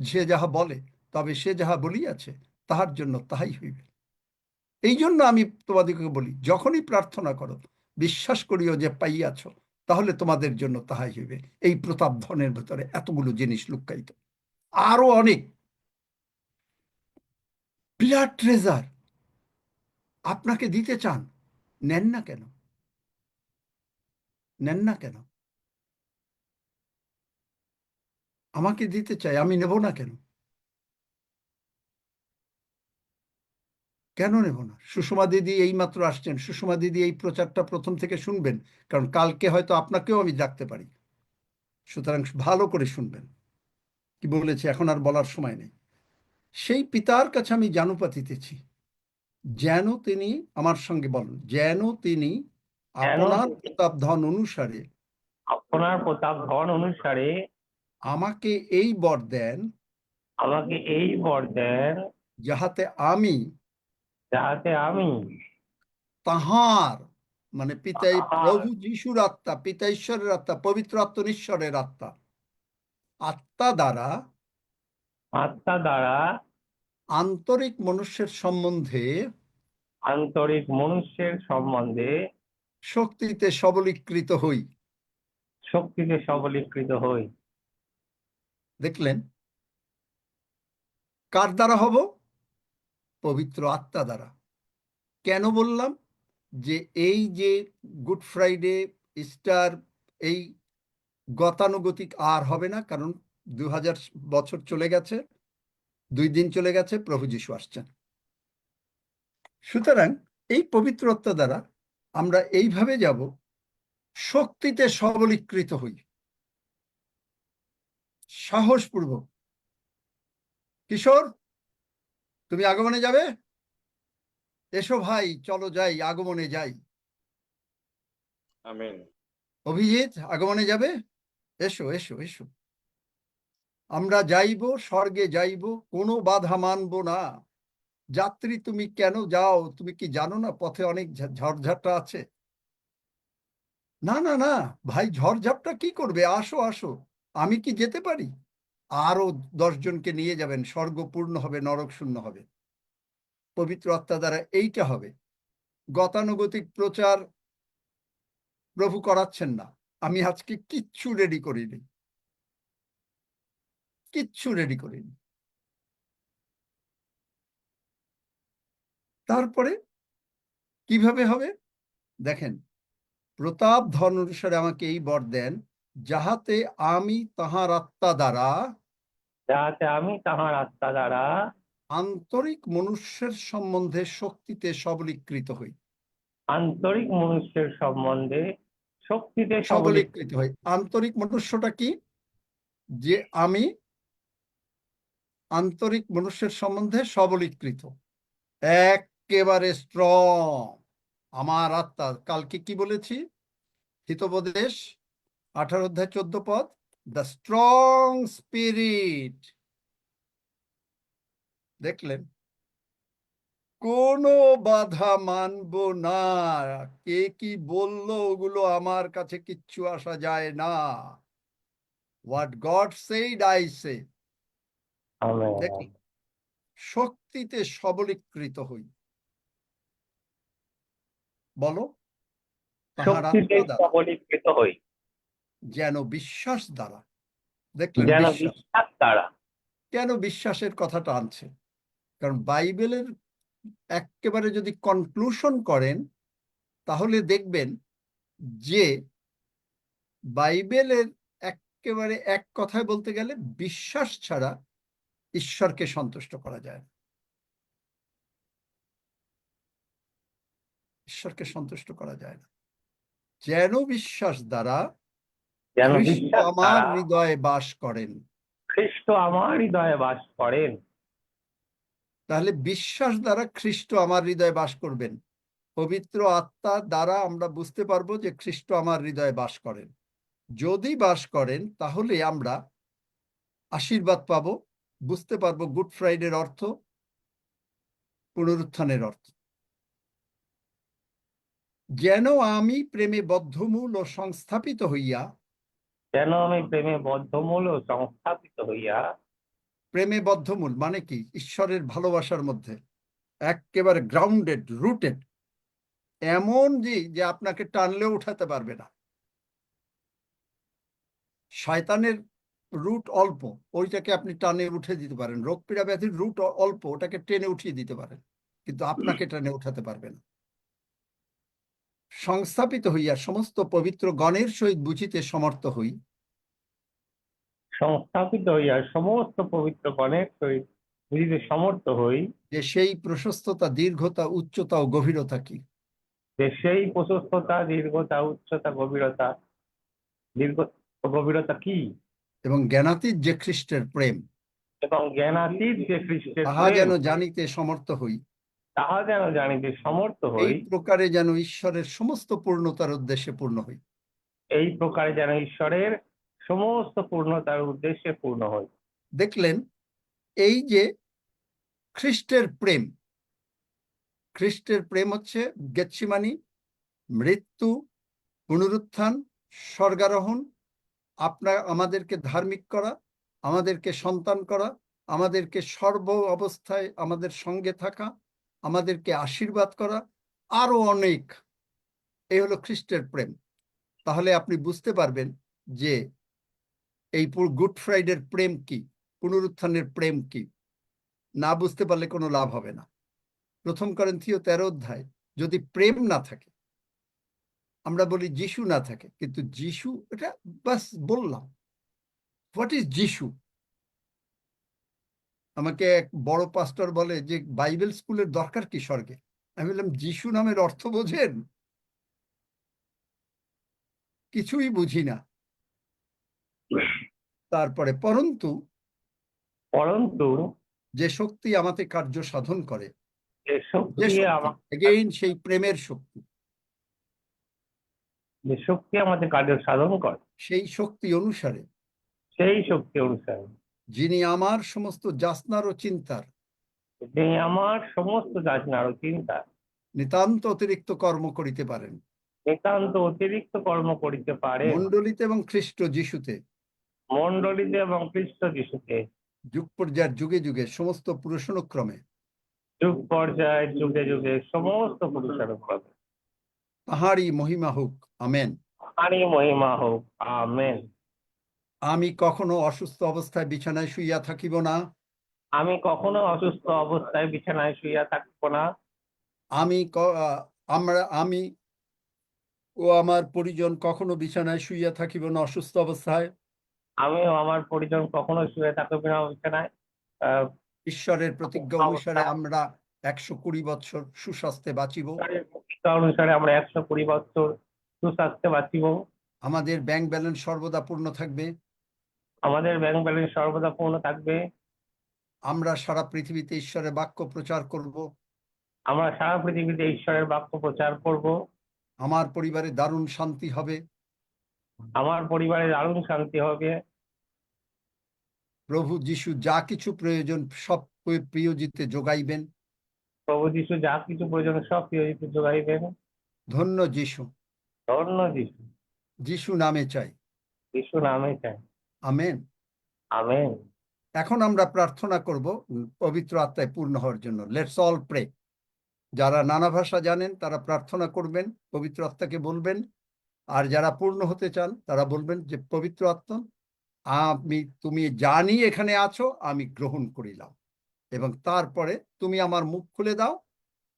সে যাহা বলে, তবে সে যাহা বলিয়াছে তাহার জন্য তাহাই হইবে। এই জন্য আমি তোমাদেরকে বলি, যখনই প্রার্থনা করো বিশ্বাস করিও যে পাইয়াছ, তাহলে তোমাদের জন্য তাহাই হইবে। এই প্রতাপ ধনের ভেতরে এতগুলো জিনিস লুকায়িত, আরো অনেক বিরাট ট্রেজার আপনাকে দিতে চান। নেন না কেন? নেন না কেন? আমাকে দিতে চাই, আমি নেব না কেন? কেন নেব না? সুষমা দিদি এইমাত্র আসছেন, সুষমা দিদি এই প্রচারটা প্রথম থেকে শুনবেন, কারণ কালকে হয়তো আপনাকেও আমি ডাকতে পারি। সুতরাং ভালো করে শুনবেন কি বলেছে, এখন আর বলার সময় নেই। সেই পিতার কাছে আমি জানু পাতিতেছি, যেন তিনি, আমার সঙ্গে বলেন, যেন তিনি আপনার প্রতাপ ধন অনুসারে আপনার প্রতাপ ধন অনুসারে আমাকে এই বর দেন, আমাকে এই বর দেন, যাহাতে আমি যাহাতে আমি তাহার, মানে পিতাই তাহার প্রভু যিশুর আত্মা, পিতা ঈশ্বরের আত্মা, পবিত্র আত্মনিশ্বরের আত্মা, আত্মা দ্বারা আত্মা দ্বারা আন্তরিক মনুষ্যের সম্বন্ধে আন্তরিক মনুষ্যের সম্বন্ধে শক্তিতে সবলীকৃত হই। শক্তিতে সবলীকৃত হই। দেখলেন, কার দ্বারা হব? পবিত্র আত্মা দ্বারা। কেন বললাম যে এই যে গুড ফ্রাইডে, ইস্টার, এই গতানুগতিক আর হবে না, কারণ 2000 বছর চলে গেছে, 2 দিন চলে গেছে, প্রভু যিশু আসছেন। সুতরাং এই পবিত্রতা দ্বারা আমরা এইভাবে যাব, শক্তিতে সবলীকৃত হই, সাহসপূর্বক। কিশোর, তুমি আগমনে যাবে? এসো ভাই, চলো যাই, আগমনে যাই। আমেন। অভিজিৎ, আগমনে যাবে? এসো এসো এসো, আমরা যাইব, স্বর্গে যাইব, কোনো বাধা মানব না। যাত্রী তুমি কেন যাও? তুমি কি জানো না পথে অনেক ঝড়ঝাপটা আছে? না না না ভাই, ঝড়ঝাপটা কি করবে? আসো আসো, আমি কি যেতে পারি? আরো 10 জনকে নিয়ে যাবেন, স্বর্গ পূর্ণ হবে, নরক শূন্য হবে। পবিত্র আত্মা দ্বারা এইটা হবে। গতানুগতিক প্রচার প্রভু করাচ্ছেন না। আমি আজকে কিচ্ছু রেডি করিনি, কিচ্ছু রেডি করিনি। তারপরে কিভাবে হবে দেখেন, প্রতাপ ধন অনুসারে আমাকে এই বর দেন, যাহাতে আমি তাহার আত্মা দ্বারা যাহাতে আমি তাহার আত্মা দ্বারা আন্তরিক মনুষ্যের সম্বন্ধে শক্তিতে সবলীকৃত হই। আন্তরিক মনুষ্যের সম্বন্ধে শক্তিতে সবলীকৃত হই। আন্তরিক মনুষ্যটা কি? যে আমি আন্তরিক মনুষ্যের সম্বন্ধে সবলীকৃত, একেবারে স্ট্রং। আমার আত্মা, কালকে কি বলেছি? হিতোপদেশ 18 অধ্যায় 14 পদ, দ্য স্ট্রং স্পিরিট। দেখলেন, কোনো বাধা মানব না। কে কি বললো ওগুলো আমার কাছে কিচ্ছু আসা যায় না। What god said I say. Amen. দেখলেন, শক্তিতে সবলীকৃত হই। বলো, তাহার শক্তিতে আত্মা দ্বারা, সবলীকৃত হই, যেন বিশ্বাস দ্বারা। দেখলেন, যেন বিশ্বাস। বিশ্বাস দ্বারা। কেন বিশ্বাসের কথাটা আনছে? কারণ বাইবেলের একেবারে যদি কনক্লুশন করেন, তাহলে দেখবেন যে বাইবেলের একেবারে এক কথায় বলতে গেলে বিশ্বাস ছাড়া ঈশ্বরকে সন্তুষ্ট করা যায় না। ঈশ্বরকে সন্তুষ্ট করা যায় না। যেন বিশ্বাস দ্বারা যেন খ্রিস্ট বিশ্বাস আমার দ্বারা হৃদয়ে বাস করেন। খ্রিস্ট আমার হৃদয়ে বাস করেন। তাহলে বিশ্বাস দ্বারা খ্রিস্ট আমার হৃদয়ে বাস করবেন। পবিত্র আত্মা দ্বারা আমরা বুঝতে পারবো যে খ্রিস্ট আমার হৃদয়ে বাস করেন। যদি বাস করেন, তাহলে আমরা আশীর্বাদ পাবো, বুঝতে পারবো গুড ফ্রাইডের অর্থ, পুনরুত্থানের অর্থ। যেন আমি প্রেমে বদ্ধমূল ও সংস্থাপিত হইয়া, যেন আমি প্রেমে বদ্ধমূল ও সংস্থাপিত হইয়া। প্রেমে বদ্ধমূল মানে কি? ঈশ্বরের ভালোবাসার মধ্যে একেবারে গ্রাউন্ডেড, রুটেড, এমন যে আপনাকে টানলেও উঠাতে পারবে না। শয়তানের রুট অল্প, ওইটাকে আপনি টানে উঠে দিতে পারেন। রোগ পীড়া ব্যাধির রুট অল্প, ওটাকে টেনে উঠিয়ে দিতে পারেন, কিন্তু আপনাকে টেনে উঠাতে পারবে না। সংস্থাপিত হইয়া সমস্ত পবিত্র গণের সহিত বুঝিতে সমর্থ হই, সংস্থাপিত হইয়া সমস্ত পবিত্র গণের সহিত বুঝিতে সমর্থ হই, যে সেই প্রশস্ততা, দীর্ঘতা, উচ্চতা ও গভীরতা কি। যে সেই প্রশস্ততা, দীর্ঘতা, উচ্চতা, গভীরতা কি, এবং জ্ঞানাতীত যে খ্রিস্টের প্রেম, এবং জ্ঞানাতীত যে খ্রিস্টের তাহা প্রেম, যেন জানিতে সমর্থ হই, তাহা যেন জানিতে সমর্থ এই হই। প্রকারে যেন ঈশ্বরের সমস্ত পূর্ণতার উদ্দেশ্যে পূর্ণ হই। এই প্রকারে যেন ঈশ্বরের সমস্ত পূর্ণতার উদ্দেশ্যে পূর্ণ হই। দেখলেন, এই যে খ্রিস্টের প্রেম, খ্রিস্টের প্রেম হচ্ছে গেতসিমানি, মৃত্যু, পুনরুত্থান, স্বর্গারোহণ, আমাদেরকে ধার্মিক করা, আমাদেরকে সন্তান করা, আমাদেরকে সর্ব অবস্থায় আমাদের সঙ্গে থাকা, আমাদেরকে আশীর্বাদ করা, আরো অনেক। এই হলো খ্রিস্টের প্রেম। তাহলে আপনি বুঝতে পারবেন যে এই গুড ফ্রাইডের প্রেম কি, পুনরুত্থানের প্রেম কি। না বুঝতে পারলে কোনো লাভ হবে না। 1 করিন্থীয় 13 অধ্যায়, যদি প্রেম না থাকে, আমরা বলি যিশু না থাকে, কিন্তু যিশু, এটা বাস বললাম। হোয়াট ইজ যিশু? আমাকে এক বড় পাস্টর বলে যে বাইবেল স্কুলের দরকার কি স্বর্গে? আমি বললাম, যিশু নামের অর্থ বোঝেন? কিছুই বুঝি না। তারপরে পরন্তু পরন্তু যে শক্তি আমাতে কার্য সাধন করে, যে যে শক্তি শক্তি, এগেইন সেই প্রেমের শক্তি, যে শক্তি আমাদের কার্য সাধন করে, সেই শক্তি অনুসারে সেই শক্তি অনুসারে যিনি আমার সমস্ত যাচনার ও চিন্তার তিনি আমার সমস্ত যাচনা ও চিন্তা নিতান্ত অতিরিক্ত কর্ম করিতে পারেন, নিতান্ত অতিরিক্ত কর্ম করিতে পারেন, মণ্ডলীতে এবং খ্রিস্ট যিশুতে মণ্ডলীতে এবং খ্রিস্ট যিশুকে যুগ পর্যায়ের যুগে যুগে সমস্ত পুরুষানুক্রমে যুগ পর্যায়ে যুগে যুগে সমস্ত পুরুষানুক্রমে তাহারই মহিমা হোক, আমেন। তাঁরই মহিমা হোক, আমেন। আমি কখনো অসুস্থ অবস্থায় বিছানায় শুইয়া থাকিব না। আমি কখনো অসুস্থ অবস্থায় বিছানায় শুইয়া থাকবো না। আমি ও আমার পরিজন কখনো বিছানায় শুইয়া থাকিব না অসুস্থ অবস্থায়। আমিও আমার পরিজন কখনো শুয়ে থাকবে না বিছানায়। ঈশ্বরের প্রতিজ্ঞা অনুসারে আমরা 120 বছর সুস্বাস্থ্যে বাঁচিব। প্রতিজ্ঞা অনুসারে আমরা 120 বছর সুস্বাস্থ্যে বাঁচিব। আমাদের ব্যাংক ব্যালেন্স সর্বদা পূর্ণ থাকবে। আমাদের ব্যাংক ব্যালেন্স সর্বদা পূর্ণ থাকবে। আমরা সারা পৃথিবীতে ঈশ্বরের বাক্য প্রচার করব। আমরা সারা পৃথিবীতে ঈশ্বরের বাক্য প্রচার করব। আমার পরিবারে দারুণ শান্তি হবে। আমার পরিবারে দারুণ শান্তি হবে। প্রভু যিশু যা কিছু প্রয়োজন সব প্রিয়জিতে যোগাইবেন। প্রভু যিশু যা কিছু প্রয়োজন সব প্রিয়জিতে যোগাইবেন। ধন্য যিশু, ধন্য যিশু। যিশু নামে চাই, যিশু নামে চাই। আমেন। আমেন। এখন আমরা প্রার্থনা করব পবিত্র আত্মায় পূর্ণ হওয়ার জন্য। Let's all pray. যারা নানা ভাষা জানেন তারা প্রার্থনা করবেন, পবিত্র আত্মাকে বলবেন। আর যারা পূর্ণ হতে চান তারা বলবেন যে পবিত্র আত্মা, তুমি জানি এখানে আছো, আমি গ্রহণ করিলাম। এবং তারপরে তুমি আমার মুখ খুলে দাও,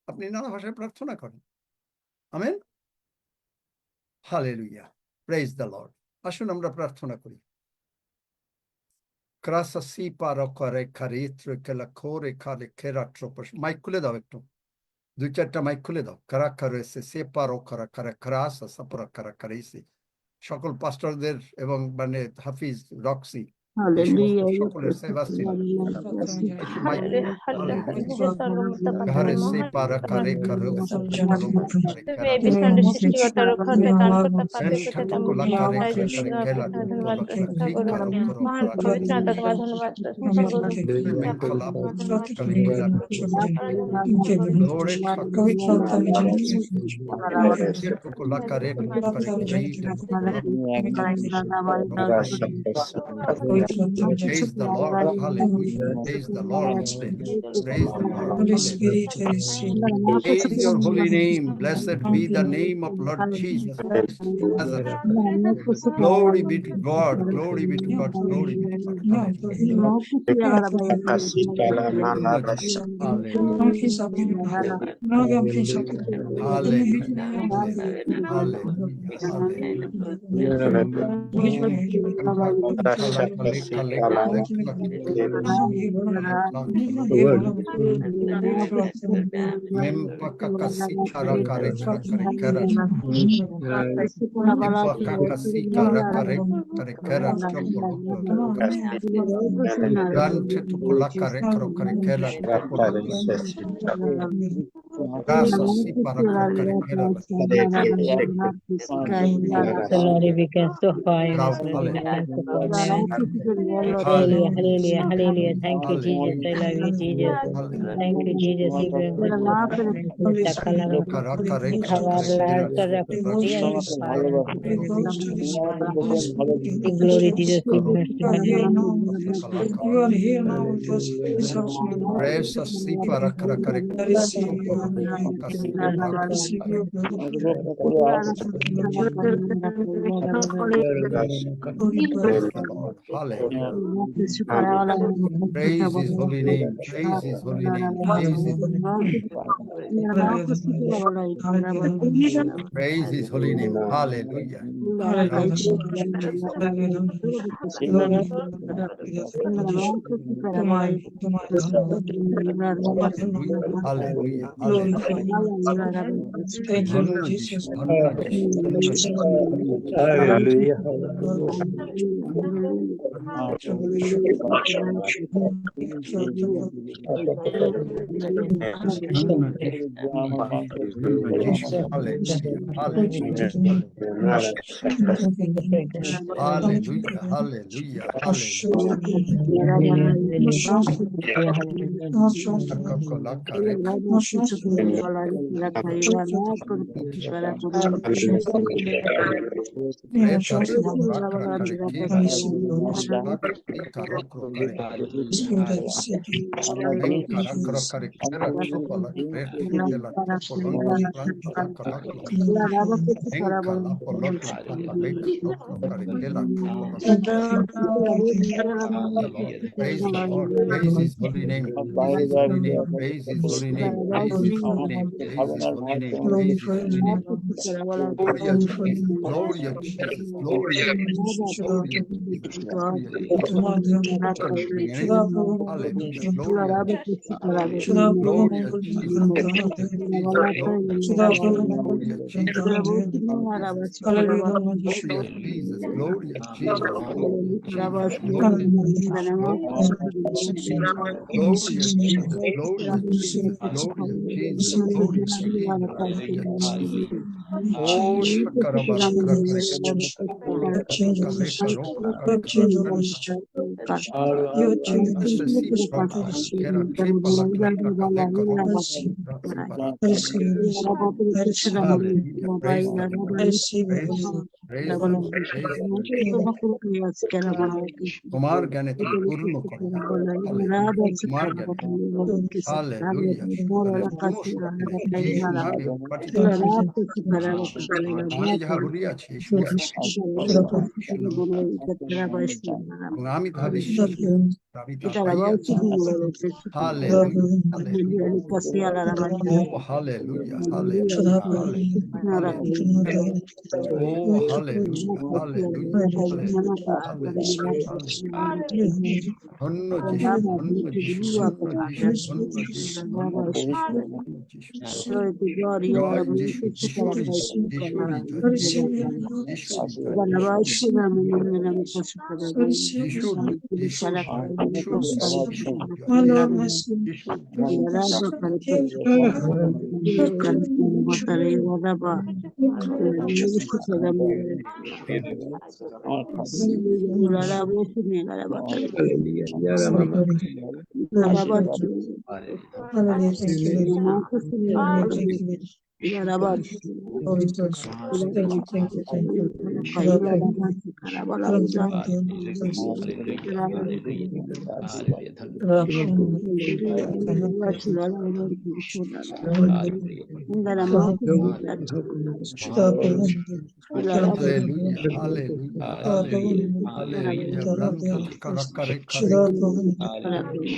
আপনি নানা ভাষায় প্রার্থনা করেন। Amen. Hallelujah, praise the Lord. আসুন আমরা প্রার্থনা করি। মাইক খুলে দাও একটু, 2-4টা মাইক খুলে দাও। সকল পাস্টরদের এবং মানে হাফিজ, রক্সি, সকলের সেবাস্টিন ঘরে সে পারা করে সৃষ্টিকর্তা রক্ষাতে দান করতে পারতে পেতে দাম পবিত্র আত্মা তোমার ধন্যবাদ। Praise the Lord, hallelujah. Praise the Lord, hallelujah. Praise the Lord, hallelujah. Praise your holy name. Blessed be the name of Lord Jesus Christ. Glory be to God, glory be to God, glory be to God. Hallelujah, hallelujah, hallelujah. Thank you, Jesus. I love you, Jesus. Thank you, Jesus. Glory, Jesus. You are here now with us. This house, my Lord. Hallelujah. Praise his holy name. Praise his holy name. Praise his holy name. Hallelujah. Hallelujah. Thank you, Jesus. Hallelujah. Praise the Lord. Praise his holy name. Praise his holy name. Praise his holy name. Praise his name, praise His holy name, praise His holy name. Gloria Jesus, Gloria Jesus, Gloria Jesus, Gloria Jesus, Gloria Jesus. Hallelujah, Gloria Jesus, Gloria Jesus, Gloria Jesus, Gloria Jesus, Gloria Jesus, Gloria Jesus, Gloria Gloria Jesus, Gloria Jesus, Gloria Jesus, Gloria Jesus, Gloria Jesus. Oh, Shakarabara, Polo, Kaleka, Roko, Kera, Tripa, Lakla, Kaleka, Roko, Hallelujah, praise the Lord, praise the Lord, praise the Lord, praise the Lord. তোমার জ্ঞানে তুমি পূর্ণ করো তোমার জ্ঞানে hallelujah কোন শক্তি যিশু নামে উৎপাটিত আমি যাহা বলিয়াছি এই সমস্ত এবং আমি তাহা বিশ্বাস করি আমি তা পাইয়াছি হালেলুয়া হালেলুয়া ও হালেলুয়া হালেলুয়া হালেলুয়া ও হালেলুয়া হালেলুয়া ধন্য যিশু ধন্য যিশু ধন্য যিশু ধন্য যিশু ধন্য যিশু জয় যিশু যিশুরই যিশুরই জয় যিশুরই Hallelujah, hallelujah, hallelujah, hallelujah. Branta karakare kare.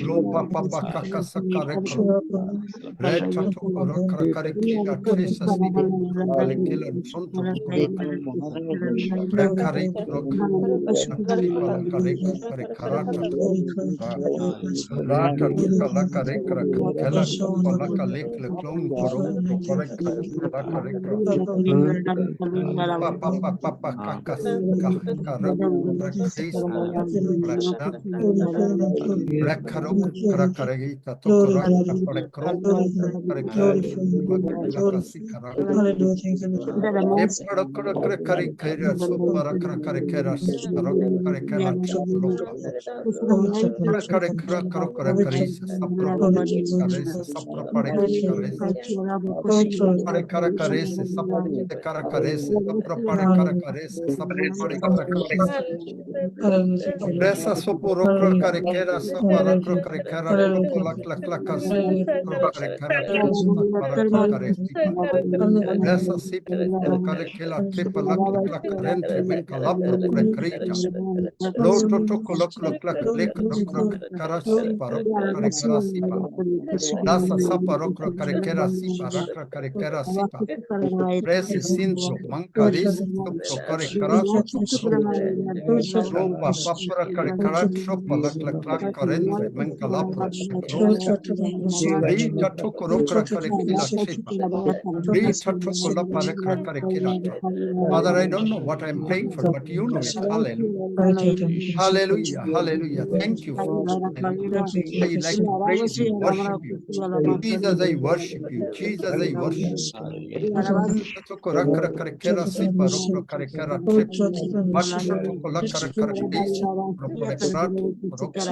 Glopa papa kaka sakare kro. Reta to karakare kare kila tresa sidi. Kale kila fronto karakare. Rekare kro. Kare pala kare kare karata. Rata to kalakare kare kala pala kale kile klon kro. Kare kare kare. Papa papa kaka kara Rekarok Karakarita Tokorak Karekrok Karekarakasikara Eparakarakarikara Suparakarakara Karekara Karekarakarakarakarisa Saprakarisa Sapraparikakarisa Parekarakarisa Saprakarisa Sapraparikakarisa Sapraparikakarisa Resa soporokro karekera soporokro karekera kolak lak lak karekera Resa sipro karekela tripa lak lak rentre menka lapro karekrita Loto toko lak lak lak lek rokro karasi parok karekera sipa Rasa saparokro karekera sipa rakra karekera sipa Resi sinso mankaris sopro karekera Roba papra karekara tropa lak lak lak karentre menka lapro Rita toko rokra karekila tripa Rita toko lapa rekra karekila tripa Father, I don't know what I'm praying for, but you know it. Hallelujah. Hallelujah. Hallelujah. Thank you, Father. I like to praise you, worship you. Jesus, I worship you. Jesus, I worship you. Toko rakra karekera sipa rokra karekera tripa Mashta toko lakara karekisa Rokorekrat Rokra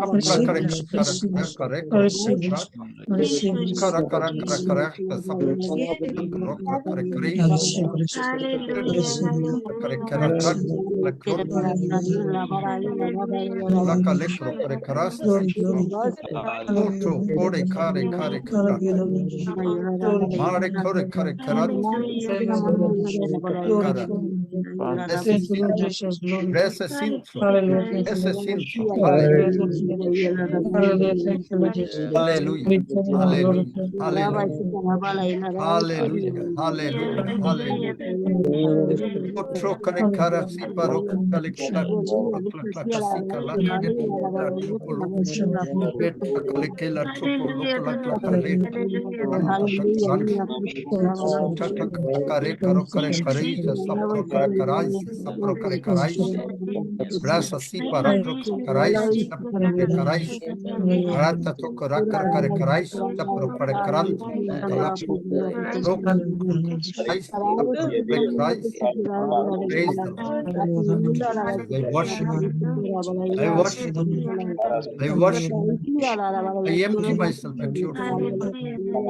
Kapra karekara karekara Kara kara kara kara Sapra Rokra karekari Karekara kat Lakro Laka lekro karekaras Oto kore kare kare kara Mare kore kare karat Kara Thank you, Lord Jesus. Glory. Grace é sinto. Hallelujah. Thank you, Grace é Lord. sinto. Hallelujah. Aleluia. Thank you, Lord. Hallelujah. Thank you, Lord Jesus. Aleluia. We thank you, Lord. Aleluia. Thank you. Aleluia. Aleluia. Aleluia. Aleluia. Otro kare kara si paro kale kala kala si kala kale la tropolo beta kale kela tropolo kala kale kare karo kare kare isa sapro kare karai sapro kare karai brasa si para karai sapro karai arata to kara kare karai sapro kare karanti kala Christ, Christ, praise the Lord. I worship you. I worship you. I worship you. I empty myself at your feet.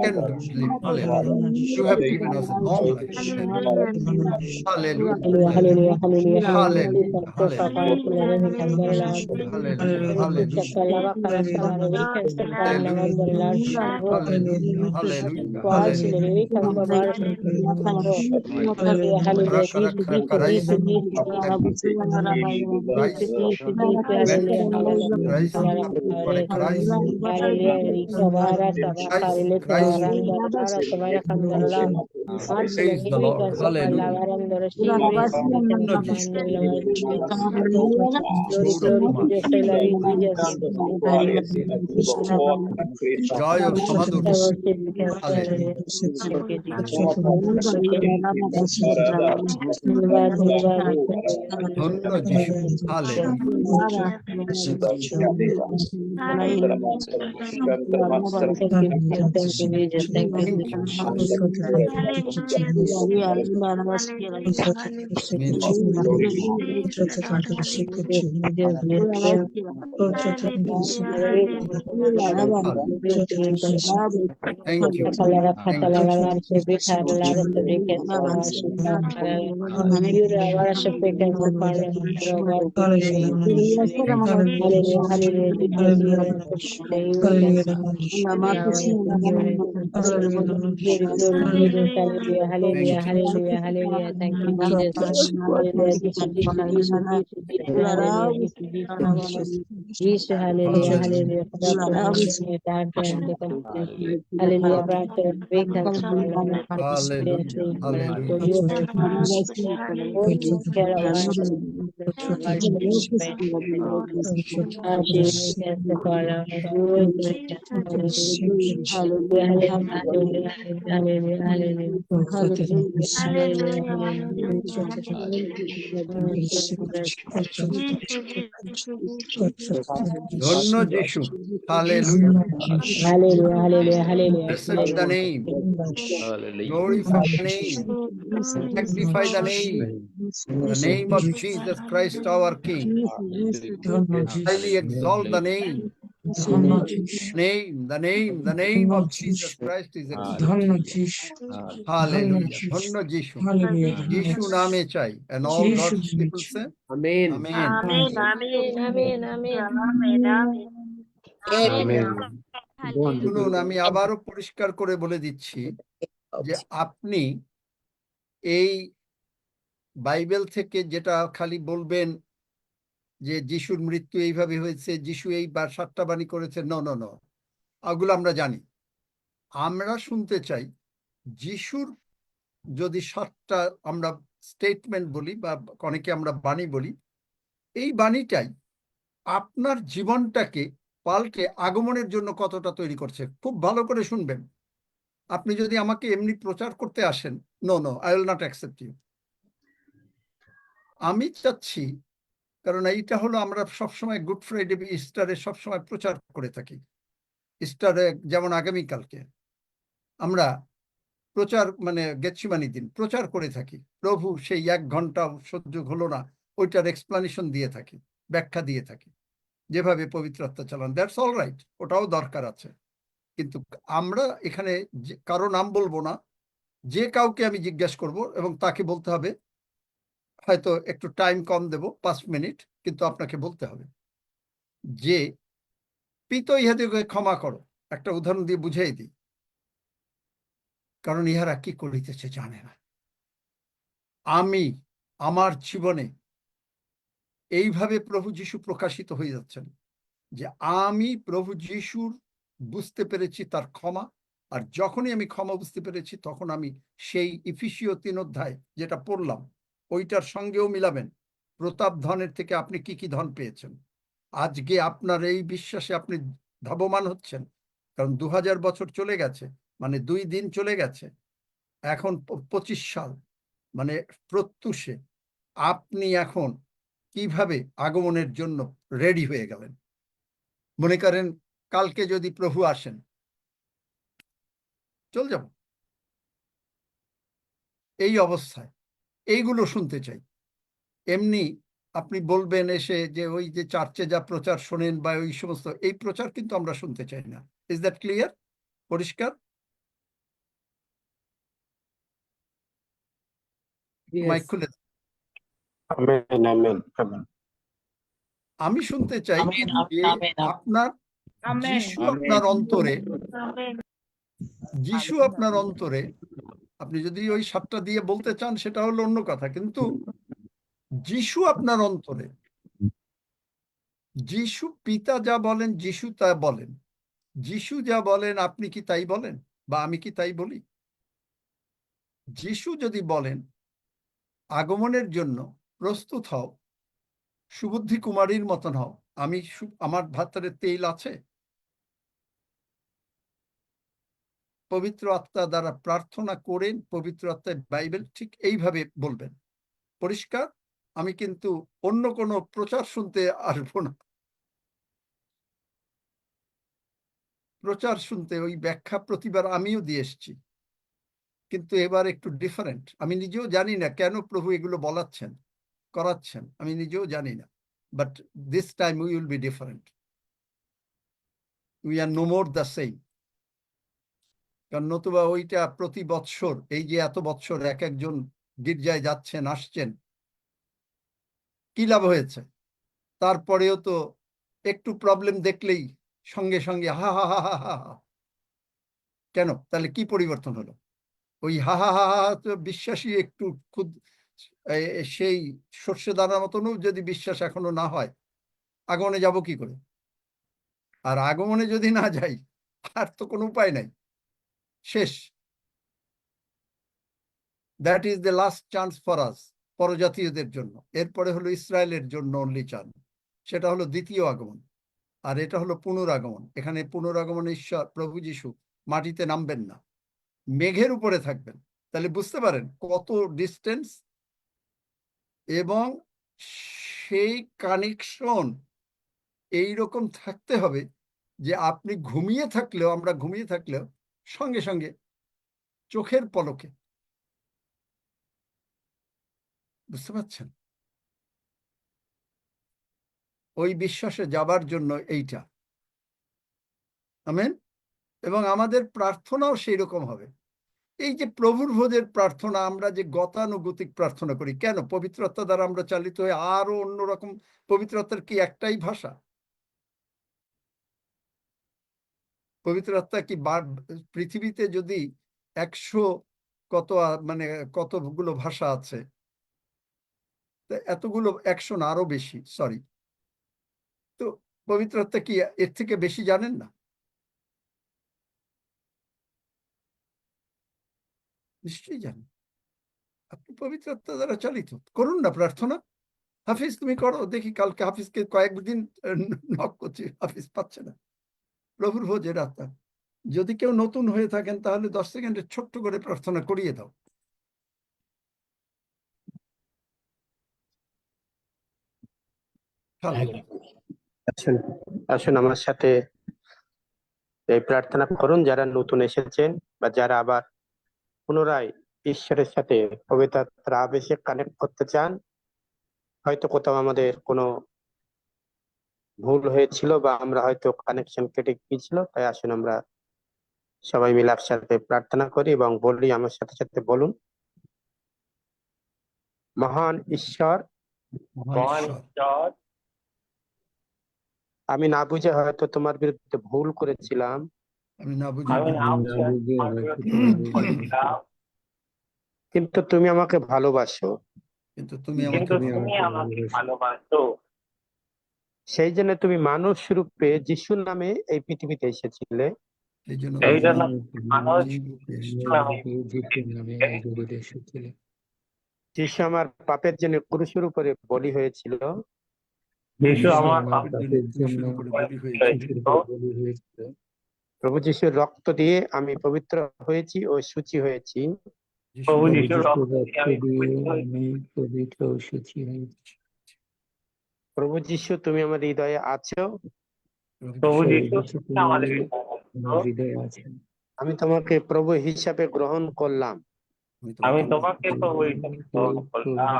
Tenderly, hallelujah. You have given us a long life. Hallelujah. Hallelujah, hallelujah, Hallelujah. Hallelujah. Hallelujah. Praise the Lord. Hallelujah. Glory, glory, Jesus, I love you, Jesus. Joy of Samadur. I worship you, God. Hallelujah. Thank you, Jesus. धन्यवाद धन्यवाद ধন্য যিশু hallelujah Thank you, thank you thank you Hallelujah, hallelujah, hallelujah. Thank you, Jesus. Hallelujah, Jesus, Jesus, hallelujah, hallelujah. Hallelujah, brother, wake up, Hallelujah. Hallelujah. ধন্য যিশু hallelujah Hallelujah, hallelujah, hallelujah. Blessed be the name. Glorify the name. Magnify the name of Jesus Christ our King. Highly exalt the name. The name of Jesus Christ is exalted. Hallelujah. ধন্য যিশু যিশু নামে চাই and all God's people say Amen. amen. Amen, amen, amen, amen. শুনুন আমি আবারও পরিষ্কার করে বলে দিচ্ছি যে আপনি এই বাইবেল থেকে যেটা খালি বলবেন যে যিশুর মৃত্যু এইভাবে হয়েছে যিশু এই 7টা বাণী করেছে ন ওগুলো আমরা জানি আমরা শুনতে চাই যিশুর যদি 7টা আমরা স্টেটমেন্ট বলি বা অনেকে আমরা বাণী বলি এই বাণীটাই আপনার জীবনটাকে পাল্টে আগমনের জন্য কতটা তৈরি করছে খুব ভালো করে শুনবেন আপনি যদি আমাকে এমনি প্রচার করতে আসেন no I will not accept you আমি চাচ্ছি কারণ এইটা হলো আমরা সবসময় গুড ফ্রাইডে ইস্টারে সবসময় প্রচার করে থাকি ইস্টারে যেমন আগামীকালকে আমরা প্রচার মানে গেতসেমানি দিন প্রচার করে থাকি প্রভু সেই 1 ঘন্টা সহ্য হলো না ওইটার এক্সপ্লানেশন দিয়ে থাকি ব্যাখ্যা দিয়ে থাকি যেভাবে পবিত্র আত্মা চালান দ্যাটস অল রাইট ওটাও দরকার আছে কিন্তু আমরা এখানে কারো নাম বলবো না যে কাউকে আমি জিজ্ঞেস করব এবং তাকে বলতে হবে হয়তো একটু টাইম কম দেব 5 মিনিট কিন্তু আপনাকে বলতে হবে যে পিত ইহাদিগকে ক্ষমা করো একটা উদাহরণ দিয়ে বুঝাই দিই কারণ ইহারা কি করিতেছে জানে না আমি আমার জীবনে এইভাবে প্রভু যীশু প্রকাশিত হয়ে যাচ্ছেন যে আমি প্রভু যীশুর বুঝতে পেরেছি তার ক্ষমা, আর যখনই আমি ক্ষমা বুঝতে পেরেছি তখন আমি সেই ইফিসীয় 3 অধ্যায় যেটা পড়লাম ওইটার সঙ্গেও মিলাবেন। প্রতাপ ধনের থেকে আপনি কি কি ধন পেয়েছেন, আজকে আপনার এই বিশ্বাসে আপনি ধাবমান হচ্ছেন, কারণ 2000 বছর চলে গেছে, মানে 2 দিন চলে গেছে, এখন 25 সাল, মানে প্রত্যুষে আপনি এখন কিভাবে আগমনের জন্য রেডি হয়ে গেলেন। মনে করেন কালকে যদি প্রভু আসেন, চল যাব এই অবস্থায়, এইগুলো শুনতে চাই। এমনি আপনি বলবেন এসে যে ওই যে চার্চে যা প্রচার শোনেন বা ওই সমস্ত, এই প্রচার কিন্তু আমরা শুনতে চাই না। Is that clear? পরিষ্কার? Mic Yes. খুলে দেন। আমেন আমেন আমেন আমি শুনতে চাই যে আপনার যিশু আপনার অন্তরে, যিশু আপনার অন্তরে, আপনি যদি ওই 7টা দিয়ে বলতে চান সেটা হলো অন্য কথা, কিন্তু যিশু আপনার অন্তরে, যিশু পিতা যা বলেন যিশু তা বলেন, যিশু যা বলেন আপনি কি তাই বলেন বা আমি কি তাই বলি? যিশু যদি বলেন আগমনের জন্য প্রস্তুত হও, সুবুদ্ধি কুমারীর মতন হও, আমি আমার ভাতরে তেল আছে, পবিত্র আত্মা দ্বারা প্রার্থনা করেন, পবিত্র আত্মায় বাইবেল ঠিক এইভাবে বলবেন। পরিষ্কার? আমি কিন্তু অন্য কোনো প্রচার শুনতে আসবো না। প্রচার শুনতে ওই ব্যাখ্যা প্রতিবার আমিও দিয়ে এসছি, কিন্তু এবার একটু ডিফারেন্ট। আমি নিজেও জানি না কেন প্রভু এগুলো বলাচ্ছেন, করাচ্ছেন, আমি নিজেও জানি না, but this time we will be different. We are no more the same. কারণ নতুবা ওইটা প্রতি বৎসর, এই যে এত বৎসর এক একজন গির্জায় যাচ্ছেন আসছেন, কি লাভ হয়েছে? তারপরেও তো একটু প্রবলেম দেখলেই সঙ্গে সঙ্গে হা হা হা হা হা হা। কেন? তাহলে কি পরিবর্তন হলো? ওই হা হা হা হা তো বিশ্বাসী একটু খুদ সেই সর্ষে দানার মতনও যদি বিশ্বাস এখনো না হয়, আগমনে যাব কি করে? আর আগমনে যদি না যাই আর তো কোনো উপায় নাই, শেষ। That is the last chance for us, পরজাতীয়দের জন্য। এরপরে হলো ইসরায়েলের জন্য অনলি চান, সেটা হলো দ্বিতীয় আগমন। আর এটা হলো পুনরাগমন। এখানে পুনরাগমনে ঈশ্বর প্রভু যিশু মাটিতে নামবেন না, মেঘের উপরে থাকবেন। তাহলে বুঝতে পারেন কত ডিস্টেন্স, এবং সেই কানেকশন এইরকম থাকতে হবে যে আপনি ঘুমিয়ে থাকলেও, আমরা ঘুমিয়ে থাকলেও সঙ্গে সঙ্গে চোখের পলকে, বুঝতে পারছেন? ওই বিশ্বাসে যাবার জন্য এইটা। আমেন। এবং আমাদের প্রার্থনাও সেই রকম হবে। এই যে প্রভুর ভোজের প্রার্থনা, আমরা যে গতানুগতিক প্রার্থনা করি, কেন? পবিত্র আত্মা দ্বারা আমরা চালিত হয়ে আরো অন্যরকম। পবিত্র আত্মার কি একটাই ভাষা? পবিত্র আত্মা কি পৃথিবীতে যদি 100 কত মানে কতগুলো ভাষা আছে, এতগুলো 100 না আরো বেশি, সরি, তো পবিত্র আত্মা কি এর থেকে বেশি জানেন না? নিশ্চয়ই জানেন। আপনি পবিত্র আত্মা দ্বারা চালিত করুন না প্রার্থনা। হাফিজ তুমি করো, দেখি কালকে হাফিজকে কয়েকদিন নক করছি, হাফিজ পাচ্ছে না। প্রভুর ভোজের আত্মা, যদি কেউ নতুন হয়ে থাকেন তাহলে 10 সেকেন্ডে ছোট্ট করে প্রার্থনা করিয়ে দাও। আসুন আসুন আমার সাথে এই প্রার্থনা করুন, যারা নতুন এসেছেন বা যারা আবার পুনরায় ঈশ্বরের সাথে পবিত্র আত্মার আবেশে কানেক্ট করতে চান। হয়তো কোথাও আমাদের কোনো ভুল হয়েছিল বা আমরা হয়তো কানেকশন কেটে গিয়েছিল, তাই আসুন আমরা সবাই মিলে একসাথে প্রার্থনা করি এবং বলি, আমার সাথে সাথে বলুন। মহান ঈশ্বর, মহান ঈশ্বর, আমি না বুঝে হয়তো তোমার বিরুদ্ধে ভুল করেছিলাম, আমি না বুঝে আমি না বুঝে তোমার বিরুদ্ধে ভুল করেছিলাম, কিন্তু তুমি আমাকে ভালোবাসো। কিন্তু তুমি কিন্তু আমাকে তুমি আমাকে ভালোবাসো। সেই জন্য তুমি মানুষ রূপে যিশুর নামে এই পৃথিবীতে এসেছিলে। সেই জন্য এই জন্য মানুষ নামে এই জগতে এসেছিলে। যিশু আমার পাপের জন্য ক্রুশের উপরে বলি হয়েছিল। যিশু যিশু আমার আমার পাপের পাপের জন্য ক্রুশের উপরে বলি হয়েছিল। হয়েছিল। বলি হয়েছিল। প্রভু যিশুর রক্ত দিয়ে আমি পবিত্র হয়েছি ও শুচি হয়েছি। যিশু প্রভু রক্ত যিশুর দিয়ে রক্ত দিয়ে আমি পবিত্র হয়েছি। আমি পবিত্র ও শুচি হয়েছি। প্রভু যিশু তুমি আমার হৃদয়ে আছো। প্রভু প্রভু যিশু যিশু তুমি আমাদের আমার হৃদয়ে আছেন। আমি তোমাকে প্রভু হিসাবে গ্রহণ করলাম। আমি তোমাকে প্রভু হিসেবে গ্রহণ করলাম।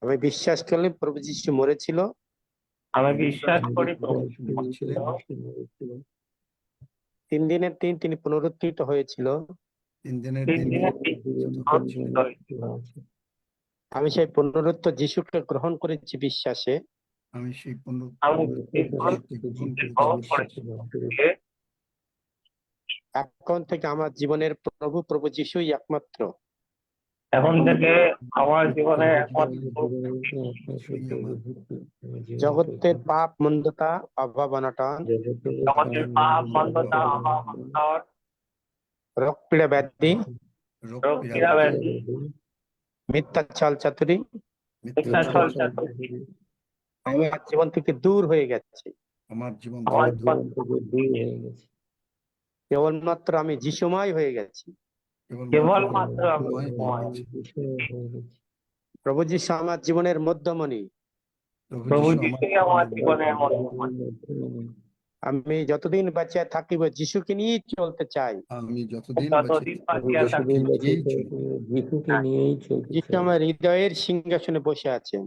আমি বিশ্বাস করলে প্রভু যিশু মরেছিল, আমি বিশ্বাস করি প্রভু যিশু ছিলেন। মরেছিল। 3 দিনের দিন তিনি পুনরুত্থিত হয়েছিল। 3 দিনের 3 দিন দিনের দিন পুনরুত্থিত হয়েছিল। আমি সেই পুনরুত্থ যিশুকে গ্রহণ করেছি বিশ্বাসে। আমি সেই আমি সেই পুনরুত্থিত গ্রহণ করেছি। এখন থেকে আমার জীবনের প্রভু প্রভু যিশুই একমাত্র। এখন থেকে আমার জীবনে একমাত্র জগতের পাপ মন্দতা অভাব অনটন জগতের পাপ মন্দতা অভাব অনটন রোগ পীড়া ব্যাধি রোগ রোগ পীড়া পীড়া ব্যাধি মিথ্যা ছল চাতুরি মিথ্যা ছল চাতুরি আমার জীবন থেকে দূর হয়ে গেছে। আমার জীবন আমার থেকে দূর দূর হয়ে গেছে। কেবলমাত্র আমি যিশুময় হয়ে গেছি। কেবলমাত্র আমি সময় হয়ে গেছে। প্রভু যিশু আমার জীবনের মধ্যমণি। প্রভু যিশু যিশুই আমার জীবনের মধ্যে। আমি যতদিন বাঁচিয়া থাকিব যিশুকে নিয়েই চলতে চাই। আমি যতদিন যতদিন বাঁচিয়া থাকি যিশুকে নিয়েই চলতে যিশু চাই। আমার হৃদয়ের সিংহাসনে বসে আছেন।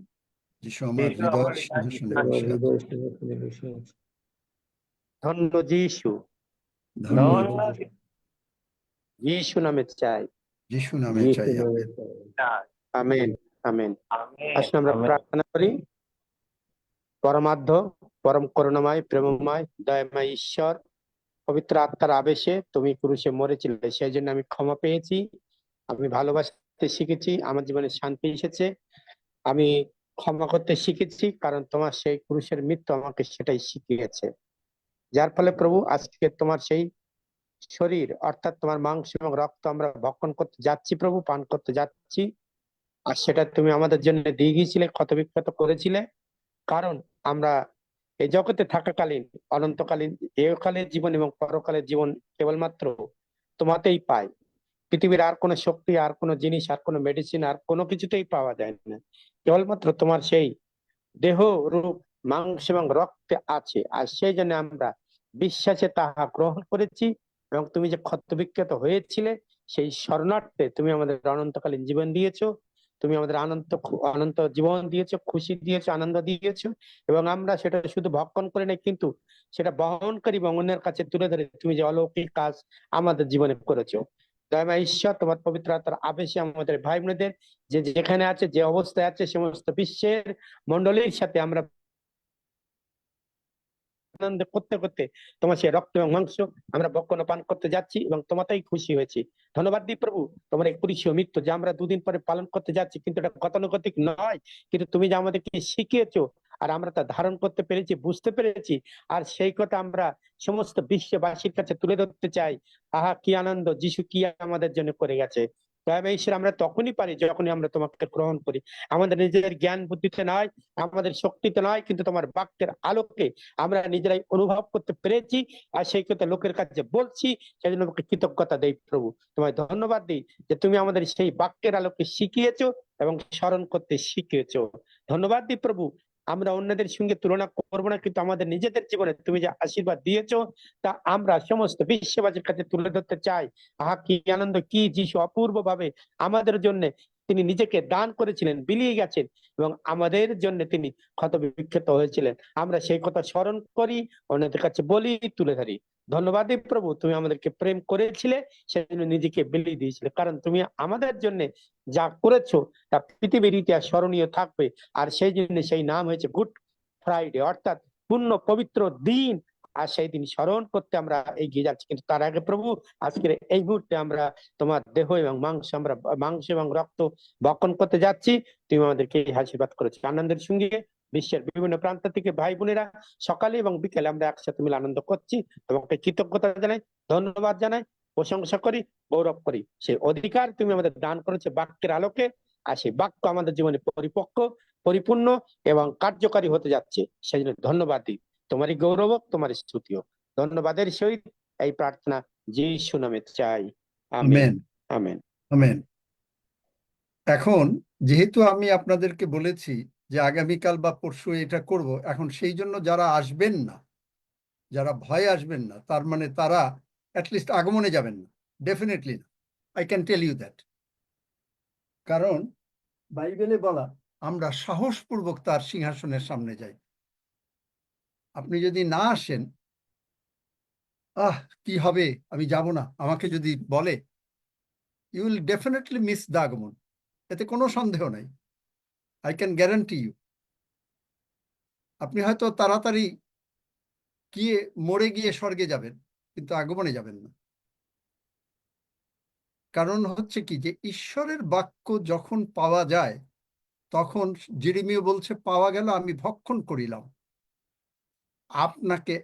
যিশু আমার যিশু হৃদয়ের আমার সিংহাসনে হৃদয়ের বসে আছেন। হৃদয়ের সিংহাসনে বসে আছে। ধন্য যিশু, ধন্যবাদ। ধন্যবাদ। যিশু নামে চাই। যিশু নামে যিশু চাই। নামে আমেন। চাই। Amen amen. আমেন, আসুন আমরা আমেন। প্রার্থনা করি। পরমাধ্য পরম করুণাময় প্রেমময় দয়াময় ঈশ্বর, পবিত্র আত্মার আবেশে তুমি ক্রুশে মরেছিলে, সেই জন্য আমি ক্ষমা পেয়েছি, আমি ভালোবাসতে শিখেছি, আমার জীবনে শান্তি এসেছে, আমি ক্ষমা করতে শিখেছি, কারণ তোমার সেই ক্রুশের মৃত্যু আমাকে সেটাই শিখিয়েছে। যার ফলে প্রভু আজকে তোমার সেই শরীর অর্থাৎ তোমার মাংস এবং রক্ত আমরা ভক্ষণ করতে যাচ্ছি প্রভু, পান করতে যাচ্ছি। আর সেটা তুমি আমাদের জন্য দিয়ে গিয়েছিলে, ক্ষত বিক্ষত করেছিলে, কারণ আমরা এই জগতে থাকাকালীন অনন্তকালীন এহকালের জীবন এবং পরকালের জীবন কেবলমাত্র তোমাতেই পাই। পৃথিবীর আর কোনো শক্তি, আর কোনো জিনিস, আর কোনো মেডিসিন, আর কোনো কিছুতেই পাওয়া যায় না। কেবলমাত্র তোমার সেই দেহ রূপ মাংস এবং রক্তে আছে। আর সেই জন্য আমরা বিশ্বাসে তাহা গ্রহণ করেছি, এবং তুমি যে ক্ষত বিক্ষত হয়েছিলে সেই শরণার্থে তুমি আমাদের অনন্তকালীন জীবন দিয়েছো, তুমি আমাদের অনন্ত জীবন দিয়েছো, খুশি দিয়েছো, আনন্দ দিয়েছো, এবং আমরা সেটা শুধু ভক্ষণ করে নাই, কিন্তু সেটা বহনকারী এবং অন্যের কাছে তুলে ধরে তুমি যে অলৌকিক কাজ আমাদের জীবনে করেছো। দয়াময় ঈশ্বর, তোমার পবিত্র আত্মার আবেশে আমাদের ভাই বোনেদের যে যেখানে আছে, যে অবস্থায় আছে, সমস্ত বিশ্বের মন্ডলীর সাথে আমরা আনন্দ করতে করতে তোমার সেই রক্ত এবং মাংস আমরা ভক্ষণ পান করতে যাচ্ছি, এবং তোমাতেই খুশি হয়েছি। ধন্যবাদ দিই প্রভু, তোমার এই ক্রুশীয় মৃত্যু যে আমরা দুদিন পরে পালন করতে যাচ্ছি, কিন্তু এটা গতানুগতিক নয়, কিন্তু তুমি যে আমাদেরকে শিখিয়েছো, আর আমরা তা ধারণ করতে পেরেছি, বুঝতে পেরেছি, আর সেই কথা আমরা সমস্ত বিশ্ববাসীর কাছে তুলে ধরতে চাই। আহা কি আনন্দ, যিশু কি আমাদের জন্য করে গেছে। দয়াময় ঈশ্বর, আমরা তখনই পারি যখনই আমরা তোমাকে গ্রহণ করি, আমাদের নিজেদের জ্ঞান বুদ্ধিতে নয়, আমাদের শক্তিতে নয়, কিন্তু তোমার বাক্যের আলোকে আমরা নিজেরাই অনুভব করতে পেরেছি, আর সেই কথা লোকের কাছে বলছি, সেই জন্য আমাকে কৃতজ্ঞতা দেই প্রভু, তোমায় ধন্যবাদ দিই যে তুমি আমাদের সেই বাক্যের আলোকে শিখিয়েছো এবং স্মরণ করতে শিখিয়েছো। ধন্যবাদ দিই প্রভু, আমরা অন্যদের সঙ্গে তুলনা করবো না, কিন্তু আমাদের নিজেদের জীবনে তুমি যে আশীর্বাদ দিয়েছো তা আমরা সমস্ত বিশ্ববাসীর কাছে তুলে ধরতে চাই। আহা কি আনন্দ, কি যিশু অপূর্ব ভাবে আমাদের জন্য তিনি নিজেকে দান করেছিলেন, বিলিয়ে গেছেন, এবং আমাদের জন্য তিনি ক্ষত বিক্ষত হয়েছিলেন। আমরা সেই কথা স্মরণ করি, অন্যদের কাছে বলি, তুলে ধরি। ধন্যবাদ প্রভু, তুমি আমাদেরকে প্রেম করেছিলে, সেজন্য নিজেকে বিলিয়ে দিয়েছিলে, কারণ তুমি আমাদের জন্য যা করেছো তা পৃথিবীর ইতিহাস স্মরণীয় থাকবে। আর সেই জন্য সেই নাম হয়েছে গুড ফ্রাইডে, অর্থাৎ পূর্ণ পবিত্র দিন, আর সেই দিন স্মরণ করতে আমরা এগিয়ে যাচ্ছি। কিন্তু তার আগে প্রভু, আজকের এই মুহূর্তে আমরা তোমার দেহ এবং মাংস এবং রক্ত ভক্ষণ করতে যাচ্ছি। তুমি আমাদেরকে আশীর্বাদ করেছো আনন্দের সঙ্গে। বিশ্বের বিভিন্ন প্রান্ত থেকে ভাই বোনেরা সকালে এবং বিকেলে আমরা একসাথে মিলে আনন্দ করছি এবং কৃতজ্ঞতা জানাই, ধন্যবাদ জানাই, প্রশংসা করি, গৌরব করি। সেই অধিকার তুমি আমাদের দান করেছো বাক্যের আলোকে, আর সেই বাক্য আমাদের জীবনে পরিপক্ক, পরিপূর্ণ এবং কার্যকারী হতে যাচ্ছে। সেই জন্য ধন্যবাদ দিই। তোমারই গৌরব, তোমার স্তুতি হোক। ধন্যবাদের সহিত এই প্রার্থনা যিশু নামে চাই। Amen, amen, amen. আমেন। এখন যেহেতু আমি আপনাদেরকে বলেছি যে আগামীকাল বা পরশু এটা করব, এখন সেই জন্য যারা আসবেন না, যারা ভয়ে আসবেন না, তার মানে তারা অ্যাটলিস্ট আগমনে যাবেন না, ডেফিনেটলি না। I can tell you that. কারণ বাইবেলে বলা, আমরা সাহসপূর্বক তার সিংহাসনের সামনে যাই। আপনি যদি না আসেন, কি হবে, আমি যাব না, আমাকে যদি বলে, you will definitely miss the আগমন। এতে কোনো সন্দেহ নাই। I can guarantee you. আপনি হয়তো তাড়াতাড়ি গিয়ে মরে গিয়ে স্বর্গে যাবেন, কিন্তু আগমনে যাবেন না। কারণ হচ্ছে কি, যে ঈশ্বরের বাক্য যখন পাওয়া যায়, তখন যেরেমিয়া বলছে, পাওয়া গেল আমি ভক্ষণ করিলাম। আপনাকে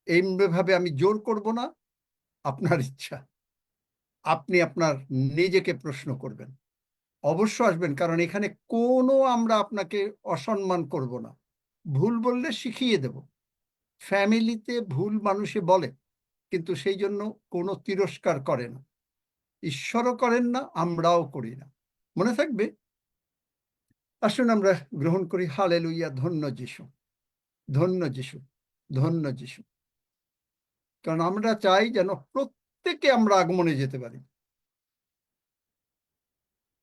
এইভাবে আমি জোর করব না, আপনার ইচ্ছা। আপনি আপনার নিজেকে প্রশ্ন করবেন, অবশ্য আসবেন। কারণ এখানে কোনো আমরা আপনাকে অসম্মান করব না। ভুল বললে শিখিয়ে দেব। ফ্যামিলিতে ভুল মানুষে বলে, কিন্তু সেই জন্য কোনো তিরস্কার করে না। ঈশ্বরও করেন না, আমরাও করি না। মনে থাকবে। আসুন আমরা গ্রহণ করি। হালেলুইয়া। ধন্য যিশু, ধন্য যিশু, ধন্য যিশু। কারণ আমরা চাই যেন প্রত্যেকে আমরা আগমনে যেতে পারি,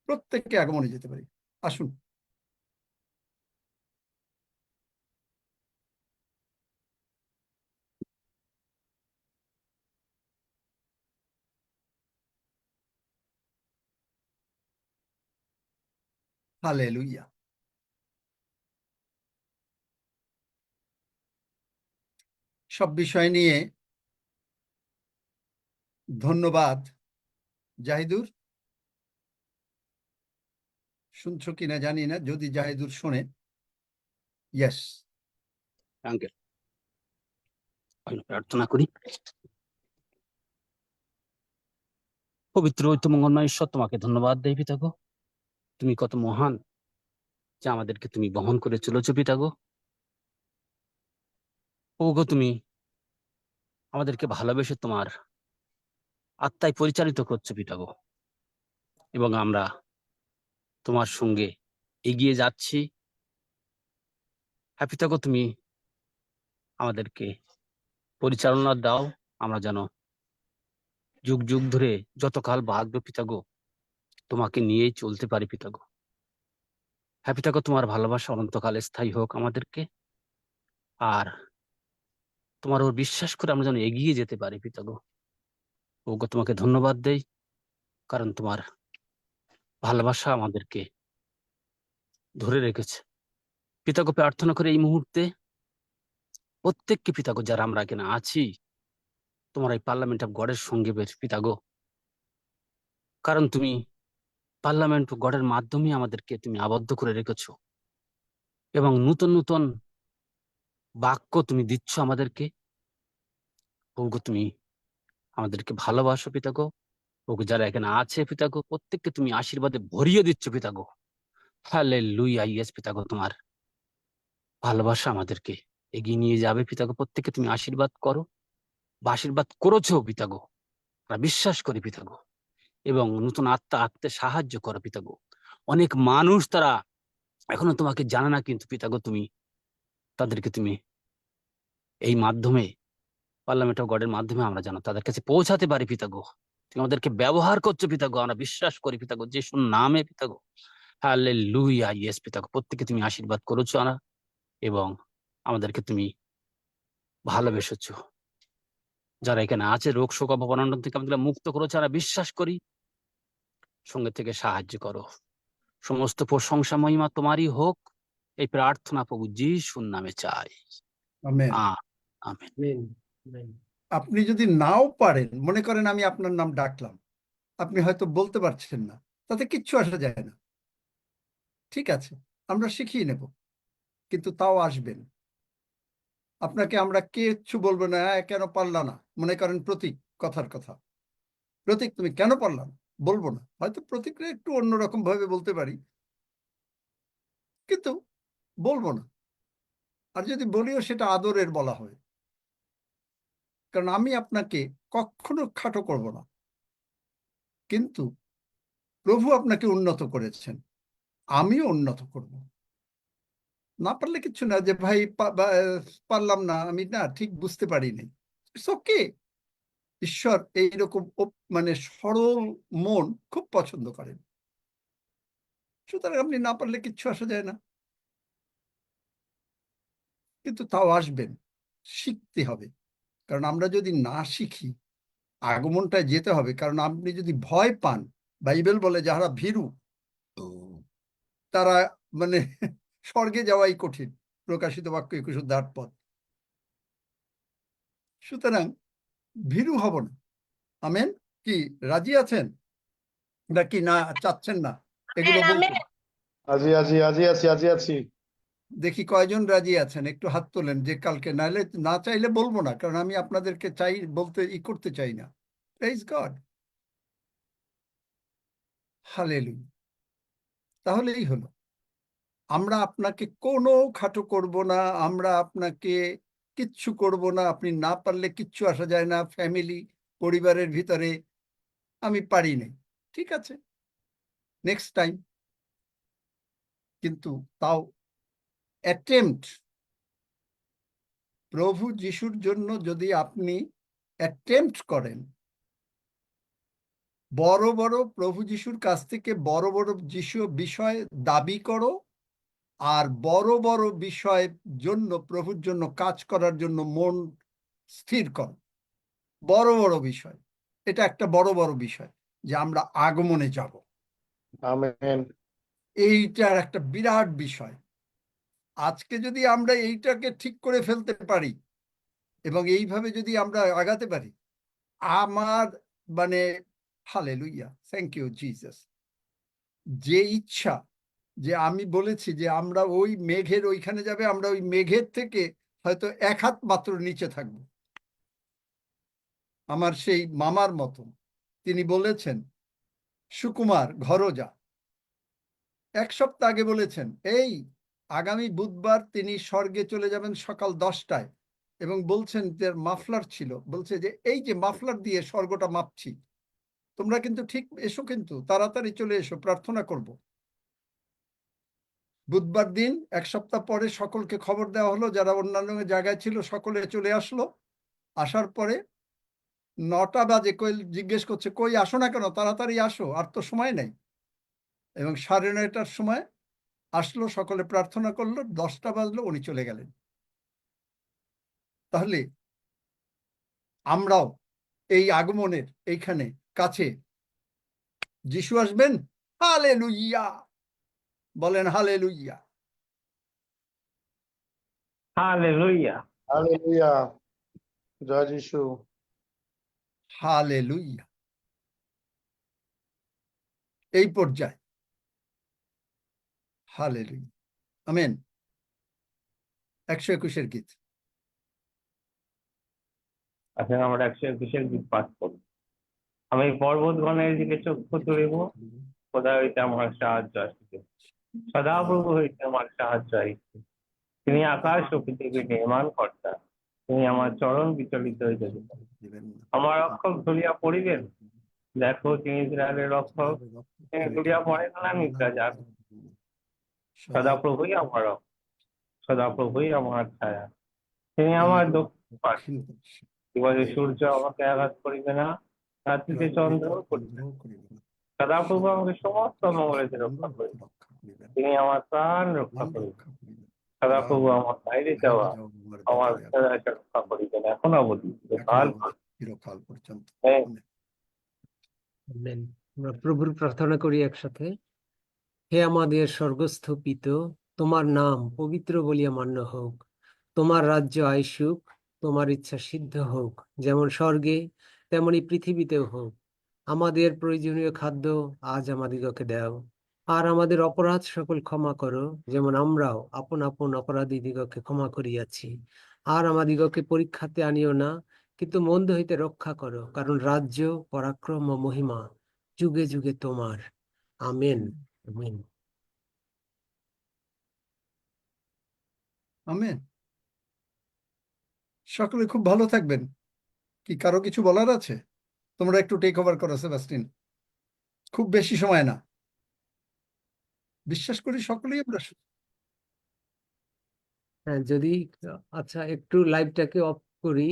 প্রত্যেককে আগমনে যেতে পারি। আসুন। হালেলুইয়া। সব বিষয় নিয়ে ধন্যবাদ। জাহিদুর, শুনছো কিনা জানি না, যদি জাহিদুর শোনে। ইয়েস। আঙ্কেল আমি প্রার্থনা করি। পবিত্র ঐক্য মঙ্গলময় ঈশ্বর, তোমাকে ধন্যবাদ দেই পিতাগো। তুমি কত মহান যে আমাদেরকে তুমি বহন করে চলেছো পিতাগো। ওগো, তুমি আমাদেরকে ভালোবেসে তোমার আত্মায় পরিচালিত করছো পিতাগো, এবং আমরা তোমার সঙ্গে এগিয়ে যাচ্ছি। হ্যাঁ পিতাগো, তুমি আমাদেরকে পরিচালনা দাও, আমরা যেন যুগ যুগ ধরে যতকাল বাঁচবো পিতাগো তোমাকে নিয়েই চলতে পারি পিতাগো। হ্যাঁ পিতাগো, তোমার ভালোবাসা অনন্তকাল স্থায়ী হোক আমাদেরকে, আর তোমার ওর বিশ্বাস করে আমরা যেন এগিয়ে যেতে পারি পিতাগো। ওগো, তোমাকে ধন্যবাদ দেই, কারণ তোমার ভালোবাসা আমাদেরকে ধরে রেখেছে পিতাগো। প্রার্থনা করে এই মুহূর্তে প্রত্যেককে পিতাগো, যারা আমরা এখানে আছি, তোমার এই পার্লামেন্ট অফ গডের সঙ্গে পিতাগো, কারণ তুমি পার্লামেন্ট অফ গডের মাধ্যমে আমাদেরকে তুমি আবদ্ধ করে রেখেছো, এবং নতুন নতুন বাক্য তুমি দিচ্ছ আমাদেরকে। ওগো, তুমি আমাদেরকে ভালোবাসো পিতাগো। ওগো, যারা এখানে আছে পিতাগো, প্রত্যেককে তুমি আশীর্বাদে ভরিয়ে দিচ্ছ পিতাগো। হালেলুয়া। ইয়েস পিতাগো, তোমার ভালোবাসা আমাদেরকে এগিয়ে নিয়ে যাবে পিতাগো। প্রত্যেককে তুমি আশীর্বাদ করো, বা আশীর্বাদ করেছো পিতাগো, আমরা বিশ্বাস করি পিতাগো। এবং নতুন আত্মা আত্মে সাহায্য করো পিতাগো। অনেক মানুষ তারা এখনো তোমাকে জানে না, কিন্তু পিতাগো তুমি তাদেরকে তুমি এই মাধ্যমে, পার্লামেন্ট অফ গডের মাধ্যমে আমরা জানো তাদের কাছে পৌঁছাতে পারি পিতাগো। তুমি আমাদেরকে ব্যবহার করছো পিতাগো, আমরা বিশ্বাস করি পিতাগো, যিশুর নামে পিতাগো। হালেলুয়া। ইয়েস পিতাগো, প্রত্যেককে তুমি আশীর্বাদ করেছো না, এবং আমাদেরকে তুমি ভালোবেসেছো। যারা এখানে আছে রোগ শোক অভাবনন্দন থেকে আমাদের মুক্ত করেছো, আমরা বিশ্বাস করি। সঙ্গে থেকে সাহায্য করো। সমস্ত প্রশংসা মহিমা তোমারই হোক। এই প্রার্থনা প্রভু যিশুর নামে চাই। আমেন। আমেন। আমেন। আমেন। আপনি যদি নাও পারেন, মনে করেন আমি আপনার নাম ডাকলাম, আপনি হয়তো বলতে পারছেন না, তাতে কিচ্ছু আসা যায় না। ঠিক আছে, আমরা শিখিয়ে নেব, কিন্তু তাও আসবেন। আপনাকে আমরা কিচ্ছু বলবো না, কেন পারলা না। মনে করেন প্রতীক, কথার কথা, প্রতীক তুমি কেন পারলা না, বলবো না। হয়তো প্রতীকটা একটু অন্যরকম ভাবে বলতে পারি, কিন্তু বলবো না। আর যদি বলিও সেটা আদরের বলা হয়, কারণ আমি আপনাকে কখনো খাটো করব না। কিন্তু প্রভু আপনাকে উন্নত করেছেন, আমিও উন্নত করব। না পারলে কিচ্ছু না, যে ভাই পারলাম না, আমি না ঠিক বুঝতে পারিনি, ইটস ওকে। ঈশ্বর এইরকম মানে সরল মন খুব পছন্দ করেন। সুতরাং আপনি না পারলে কিচ্ছু আসা যায় না, কিন্তু তাও আসবেন। শিখতে হবে, কারণ আমরা যদি না শিখি, আগমনটায় যেতে হবে। কারণ আপনি যদি ভয় পান, বাইবেল বলে যারা ভীরু তারা মানে স্বর্গে যাওয়াই কঠিন, প্রকাশিত বাক্য 21 সুতরাং ভীরু হব না। আমেন। কি রাজি আছেন নাকি না চাচ্ছেন না এগুলো বলতে? আজি আজি আজি আছি আজি আছি। দেখি কয়জন রাজি আছেন, একটু হাত তোলেন। যে কালকে, নাইলে না চাইলে বলবো না, কারণ আমি আপনাদেরকে চাই বলতে করতে চাই না। Praise God, hallelujah. তাহলেই হলো। আমরা আপনাকে কোনো খাটো করব না, আমরা আপনাকে কিচ্ছু করব না। আপনি না পারলে কিচ্ছু আসা যায় না। ফ্যামিলি, পরিবারের ভিতরে আমি পারি নাই, ঠিক আছে, নেক্সট টাইম। কিন্তু তাও অ্যাটেম্পট, প্রভু যিশুর জন্য যদি আপনি অ্যাটেম্পট করেন, বড় বড় প্রভু যিশুর কাছ থেকে বড় বড় বিষয় দাবি করো, আর বড় বড় বিষয়ের জন্য, প্রভুর জন্য কাজ করার জন্য মন স্থির করো। বড় বড় বিষয়, এটা একটা বড় বড় বিষয় যে আমরা আগমনে যাব, আমেন। এইটার একটা বিরাট বিষয়। আজকে যদি আমরা এইটাকে ঠিক করে ফেলতে পারি এবং এইভাবে যদি আমরা আগাতে পারি, আমার মানে হালেলুইয়া, থ্যাংক ইউ জিসাস। যে ইচ্ছা, যে আমি বলেছি যে আমরা ওই মেঘের ওইখানে যাবে, আমরা ওই মেঘের থেকে হয়তো 1 হাত মাত্র নিচে থাকব। আমার সেই মামার মতন, তিনি বলেছেন সুকুমার ঘরো যা, 1 সপ্তাহ আগে বলেছেন এই আগামী বুধবার তিনি স্বর্গে চলে যাবেন সকাল 10টায়, এবং বলছেন যে মাফলার ছিল, বলছে যে এই যে মাফলার দিয়ে স্বর্গটা মাপছি, তোমরা কিন্তু ঠিক এসো, কিন্তু তাড়াতাড়ি চলে এসো, প্রার্থনা করব। বুধবার দিন 1 সপ্তাহ পরে সকলকে খবর দেওয়া হলো, যারা অন্যান্য জায়গায় ছিল সকলে চলে আসলো। আসার পরে 9টা বাজে কই জিজ্ঞেস করছে, কই আসো না কেন, তাড়াতাড়ি আসো, আর তো সময় নেই। এবং 9:30টার সময় আসলো, সকলে প্রার্থনা করলো, 10টা বাজলো, উনি চলে গেলেন। তাহলে আমরাও এই আগমনের এইখানে কাছে, যিশু আসবেন, হালেলুইয়া বলেন, হালেলুইয়া। হালেলুয়া। হালেলুয়া। জয় যিশু। হালেলুইয়া। এই পর্যায়ে হালেলুইয়া, আমেন। 121 গীত। আসলে আমরা 121 গীত পাঠ করি। আমি পর্বতগণের দিকে চক্ষু তুলিব, খোদা হইতে আমার সাহায্য আসিবে। সদাপ্রভু হইতে আমার সাহায্য আসিবে। তিনি আকাশ ও পৃথিবী নির্মাণ কর্তা, তিনি আমার চরণ বিচলিত হইতে দিবেন। আমার রক্ষক ধরিয়া পড়িবেন, দেখো তিনি ইসরায়েলের রক্ষক, তিনি ধরিয়া পড়েন না নিদ্রা যান। সদাপ্রভুই আমার রক্ষক, সদাপ্রভুই আমার ছায়া, তিনি আমার দক্ষিণ পার্শ্ব। দিবসে সূর্য আমাকে আঘাত করিবে না, রাত্রিতে চন্দ্র করিবে না। সদাপ্রভু আমাকে সমস্ত মঙ্গলেতে রক্ষা করিবে, তিনি আমার প্রাণ রক্ষা করিবেন। সদাপ্রভু আমার বাইরে যাওয়া, আমার রক্ষা করিবেন, এখন অবধি চিরকাল পর্যন্ত। আমেন। আমরা প্রভুর প্রার্থনা করি একসাথে। হে আমাদের স্বর্গস্থ পিতা, তোমার নাম পবিত্র বলিয়া মান্য হোক, তোমার রাজ্য আইসুক, তোমার ইচ্ছা সিদ্ধ হোক, যেমন স্বর্গে তেমনি পৃথিবীতেও হোক। আমাদের প্রয়োজনীয় খাদ্য আজ আমাদিগকে দাও, আর আমাদের অপরাধ সকল ক্ষমা করো, যেমন আমরাও আপন আপন অপরাধীদিগকে ক্ষমা করিয়াছি। আর আমাদিগকে পরীক্ষাতে আনিও না, কিন্তু মন্দ হইতে রক্ষা করো, কারণ রাজ্য, পরাক্রম ও মহিমা যুগে যুগে তোমার। আমেন। আমেন। আমেন। সকলে খুব ভালো থাকবেন। কি কারো কিছু বলার আছে? তোমরা একটু টেক ওভার করো, সেবাস্টিন। খুব বেশি সময় না, বিশ্বাস করি সকলেই আমরা হ্যাঁ, যদি আচ্ছা একটু লাইভটাকে অফ করি।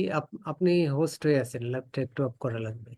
আপনি হোস্ট হয়ে আছেন, লাইভটা একটু অফ করা লাগবে।